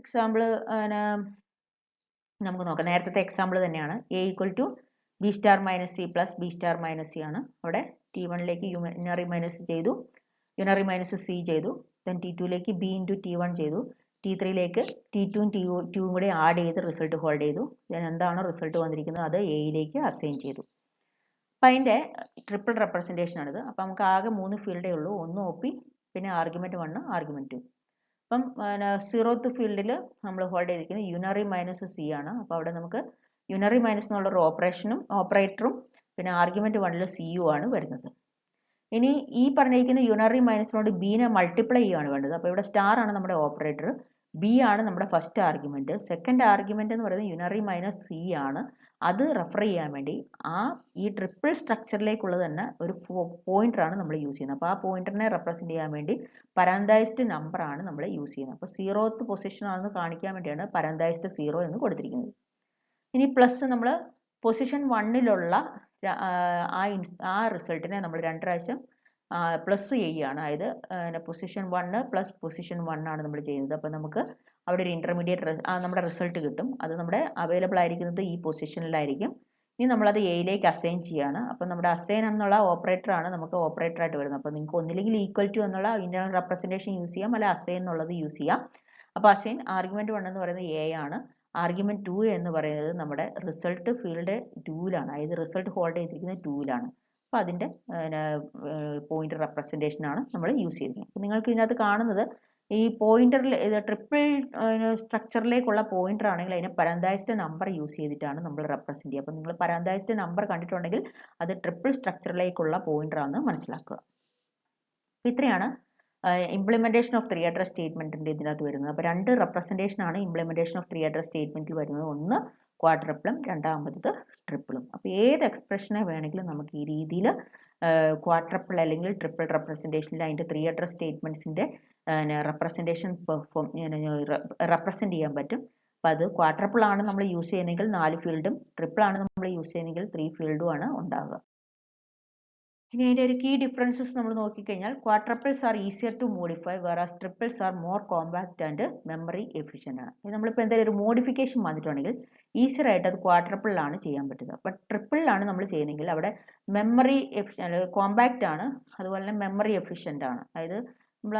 എക്സാമ്പിൾ നമുക്ക് നോക്കാം. നേരത്തെ എക്സാമ്പിൾ തന്നെയാണ്. a equal to B star minus C plus B star minus C ആണ്. അവിടെ T1ലേക്ക് യൂണറി മൈനസ് ചെയ്തു, യൂണറി മൈനസ് സി ചെയ്തു, ദെൻ T2ലേക്ക് ബി ഇൻറ്റു T1 ചെയ്തു, T3ലേക്ക് T2ഉം T2ഉം കൂടി ആഡ് ചെയ്ത് റിസൾട്ട് ഹോൾഡ് ചെയ്തു. ദെൻ എന്താണോ റിസൾട്ട് വന്നിരിക്കുന്നത് അത് എയിലേക്ക് അസൈൻ ചെയ്തു. അപ്പം അതിൻ്റെ ട്രിപ്പിൾ റെപ്രസെൻറ്റേഷൻ ആണിത്. അപ്പം നമുക്ക് ആകെ 3 ഫീൽഡേ ഉള്ളൂ. ഒന്ന് OP, പിന്നെ ആർഗ്യുമെന്റ് 1, ആർഗ്യുമെന്റ് 2. അപ്പം 0th ഫീൽഡിൽ നമ്മൾ ഹോൾഡ് ചെയ്തിരിക്കുന്നത് യൂണറി മൈനസ് സി ആണ്. അപ്പോൾ അവിടെ നമുക്ക് യൂണറി മൈനസ് എന്നുള്ള ഒരു ഓപ്പറേറ്ററും പിന്നെ ആർഗ്യുമെന്റ് 1ൽ സിയു ആണ് വരുന്നത്. ഇനി ഈ പറഞ്ഞിരിക്കുന്ന യൂണറി മൈനസിനോട് ബീനെ മൾട്ടിപ്ലൈ ചെയ്യുകയാണ് വേണ്ടത്. അപ്പോൾ ഇവിടെ സ്റ്റാർ ആണ് നമ്മുടെ ഓപ്പറേറ്റർ, ബി ആണ് നമ്മുടെ ഫസ്റ്റ് ആർഗ്യുമെന്റ്, സെക്കൻഡ് ആർഗ്യുമെന്റ് എന്ന് പറയുന്നത് യൂണറി മൈനസ് സി ആണ്. അത് റെഫർ ചെയ്യാൻ വേണ്ടി ഈ ട്രിപ്പിൾ സ്ട്രക്ചറിലേക്കുള്ളത് തന്നെ ഒരു പോയിന്റർ ആണ് നമ്മൾ യൂസ് ചെയ്യുന്നത്. അപ്പോൾ ആ പോയിന്ററിനെ റെപ്രസെന്റ് ചെയ്യാൻ വേണ്ടി പരാന്തൈസ്ഡ് നമ്പർ ആണ് നമ്മൾ യൂസ് ചെയ്യുന്നത്. അപ്പോൾ 0th പൊസിഷൻ ആണെന്ന് കാണിക്കാൻ വേണ്ടിയാണ് പരാന്തൈസ്ഡ് 0 എന്ന് കൊടുത്തിരിക്കുന്നത്. ഇനി പ്ലസ് നമ്മൾ പൊസിഷൻ 1ലുള്ള ആ റിസൾട്ടിനെ നമ്മൾ 2 പ്രാവശ്യം പ്ലസ് ചെയ്യുകയാണ്. അതായത് പൊസിഷൻ 1 പ്ലസ് പൊസിഷൻ 1 ആണ് നമ്മൾ ചെയ്യുന്നത്. അപ്പോൾ നമുക്ക് അവിടെ ഒരു ഇന്റർമീഡിയറ്റ് നമ്മുടെ റിസൾട്ട് കിട്ടും. അത് നമ്മുടെ അവൈലബിൾ ആയിരിക്കുന്നത് ഈ പൊസിഷനിലായിരിക്കും. ഇനി നമ്മളത് എയിലേക്ക് അസൈൻ ചെയ്യാണ്. അപ്പോൾ നമ്മുടെ അസൈൻ എന്നുള്ള ഓപ്പറേറ്റർ ആണ് നമുക്ക് ഓപ്പറേറ്റർ ആയിട്ട് വരുന്നത്. അപ്പോൾ നിങ്ങൾക്ക് ഒന്നില്ലെങ്കിൽ ഈക്വൽ ടു എന്നുള്ള ഇന്റേണൽ റെപ്രസെൻറ്റേഷൻ യൂസ് ചെയ്യാം, അല്ല അസൈൻ എന്നുള്ളത് യൂസ് ചെയ്യാം. അപ്പോൾ അസൈൻ ആർഗ്യുമെന്റ് 1 എന്ന് പറയുന്നത് എ ആണ്, ആർഗ്യുമെന്റ് 2 എന്ന് പറയുന്നത് നമ്മുടെ റിസൾട്ട് ഫീൽഡ് 2ലാണ്, അതായത് റിസൾട്ട് ഹോൾഡ് ചെയ്തിരിക്കുന്നത് 2ലാണ്. അപ്പോൾ അതിൻ്റെ പോയിന്റർ റെപ്രസെൻറ്റേഷൻ ആണ് നമ്മൾ യൂസ് ചെയ്തിരിക്കുന്നത്. അപ്പോൾ നിങ്ങൾക്ക് ഇതിനകത്ത് കാണുന്നത് ഈ പോയിന്ററിൽ ട്രിപ്പിൾ സ്ട്രക്ചറിലേക്കുള്ള പോയിന്റർ ആണെങ്കിൽ അതിനെ പരാന്തൈസ്ഡ് നമ്പർ യൂസ് ചെയ്തിട്ടാണ് നമ്മൾ റെപ്രസെന്റ് ചെയ്യുക. അപ്പോൾ നിങ്ങൾ പരാന്തൈസ്ഡ് നമ്പർ കണ്ടിട്ടുണ്ടെങ്കിൽ അത് ട്രിപ്പിൾ സ്ട്രക്ചറിലേക്കുള്ള പോയിന്റർ ആണെന്ന് മനസ്സിലാക്കുക. ഇത്രയാണ് ഇംപ്ലിമെന്റേഷൻ ഓഫ് 3 അഡ്രസ് സ്റ്റേറ്റ്മെന്റിന്റെ ഇതിനകത്ത് വരുന്നത്. അപ്പോൾ 2 റെപ്രസെന്റേഷൻ ആണ് ഇംപ്ലിമെന്റേഷൻ ഓഫ് 3 അഡ്രസ് സ്റ്റേറ്റ്മെന്റിൽ വരുന്നത്. ഒന്ന് ക്വാഡ്രപ്പിളും രണ്ടാമത്തത് ട്രിപ്പിളും. അപ്പോൾ ഏത് എക്സ്പ്രഷനെ വേണമെങ്കിലും നമുക്ക് ഈ രീതിയിൽ ക്വാഡ്രപ്പിൾ അല്ലെങ്കിൽ ട്രിപ്പിൾ റെപ്രസെന്റേഷനിൽ അതിന്റെ 3 അഡ്രസ് സ്റ്റേറ്റ്മെന്റ്സിന്റെ റെപ്രസെന്റേഷൻ റെപ്രസെന്റ് ചെയ്യാൻ പറ്റും. അപ്പോൾ അത് ക്വാഡ്രപ്പിൾ ആണ് നമ്മൾ യൂസ് ചെയ്യുന്നതെങ്കിൽ 4 ഫീൽഡും, ട്രിപ്പിൾ ആണ് നമ്മൾ യൂസ് ചെയ്യുന്നതെങ്കിൽ 3 ഫീൽഡും ആണ് ഉണ്ടാവുക. ഇനി അതിൻ്റെ ഒരു കീ ഡിഫറൻസസ് നമ്മൾ നോക്കിക്കഴിഞ്ഞാൽ quadruples are easier to modify whereas triples are more compact and memory efficient ആണ്. നമ്മളിപ്പോൾ എന്തെങ്കിലും ഒരു മോഡിഫിക്കേഷൻ വന്നിട്ടുണ്ടെങ്കിൽ ഈസിയർ ആയിട്ട് അത് ക്വാഡ്രപ്പിളിലാണ് ചെയ്യാൻ പറ്റുക. ബട്ട് ട്രിപ്പിളിലാണ് നമ്മൾ ചെയ്യുന്നതെങ്കിൽ അവിടെ മെമ്മറി കോമ്പാക്റ്റ് ആണ്, അതുപോലെ തന്നെ മെമ്മറി എഫിഷ്യൻ്റ് ആണ്. അതായത് നമ്മൾ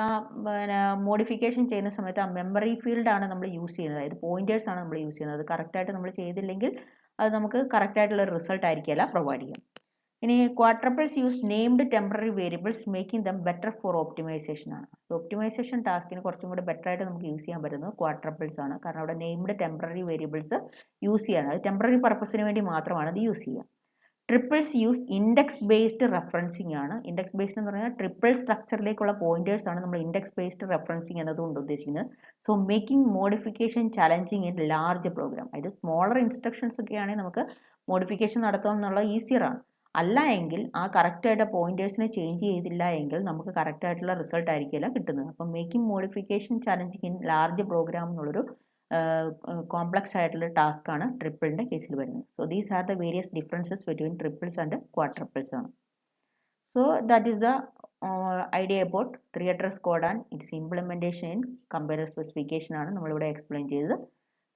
മോഡിഫിക്കേഷൻ ചെയ്യുന്ന സമയത്ത് ആ മെമ്മറി ഫീൽഡ് ആണ് നമ്മൾ യൂസ് ചെയ്യുന്നത്, അതായത് പോയിന്റേഴ്സ് ആണ് നമ്മൾ യൂസ് ചെയ്യുന്നത്. അത് കറക്റ്റായിട്ട് നമ്മൾ ചെയ്തില്ലെങ്കിൽ അത് നമുക്ക് കറക്റ്റായിട്ടുള്ള റിസൾട്ട് ആയിരിക്കില്ല പ്രൊവൈഡ് ചെയ്യാം. ഇനി quadruples use named temporary variables making them better for optimization ആണ്. ഒപ്റ്റിമൈസേഷൻ ടാസ്കിന് കുറച്ചും കൂടി ബെറ്റർ ആയിട്ട് നമുക്ക് യൂസ് ചെയ്യാൻ പറ്റുന്നത് ക്വാഡ്രപ്പിൾസ് ആണ്. കാരണം അവിടെ നെയിംഡ് ടെമ്പററി വേരിയബിൾസ് യൂസ് ചെയ്യാൻ, അത് ടെമ്പററി പർപ്പസിന് വേണ്ടി മാത്രമാണ് അത് യൂസ് ചെയ്യുക. Triples use index based referencing ആണ്. ഇൻഡെക്സ് ബേസ്ഡ് എന്ന് പറഞ്ഞാൽ ട്രിപ്പിൾ സ്ട്രക്ചറിലേക്കുള്ള പോയിന്റേഴ്സ് ആണ് നമ്മൾ ഇൻഡെക്സ് ബേസ്ഡ് റെഫറൻസിങ് എന്നതുകൊണ്ട് ഉദ്ദേശിക്കുന്നത്. So making modification challenging in large program, അതായത് സ്മോളർ ഇൻസ്ട്രക്ഷൻസ് ഒക്കെ ആണെങ്കിൽ നമുക്ക് മോഡിഫിക്കേഷൻ നടത്തുക എന്നുള്ളത് ഈസിയർ ആണ്. അല്ല എങ്കിൽ ആ കറക്റ്റായിട്ട് പോയിന്റേഴ്സിനെ ചേഞ്ച് ചെയ്തില്ല എങ്കിൽ നമുക്ക് കറക്റ്റായിട്ടുള്ള റിസൾട്ട് ആയിരിക്കില്ല കിട്ടുന്നത്. അപ്പം making modification challenging in large program എന്നുള്ളൊരു കോംപ്ലക്സ് ആയിട്ടുള്ള ടാസ്ക് ആണ് ട്രിപ്പിളിന്റെ കേസിൽ വരുന്നത്. So these are the various differences between triples and quadruples ആണ്. So that is the idea about 3 address code and its implementation in compiler specification ആണ് നമ്മളിവിടെ explain ചെയ്തത്.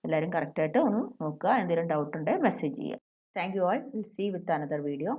എല്ലാവരും കറക്റ്റായിട്ട് ഒന്ന് നോക്കുക. എന്തെങ്കിലും ഡൗട്ട് ഉണ്ടെങ്കിൽ മെസ്സേജ് ചെയ്യുക. Thank you all. We'll see you with another video.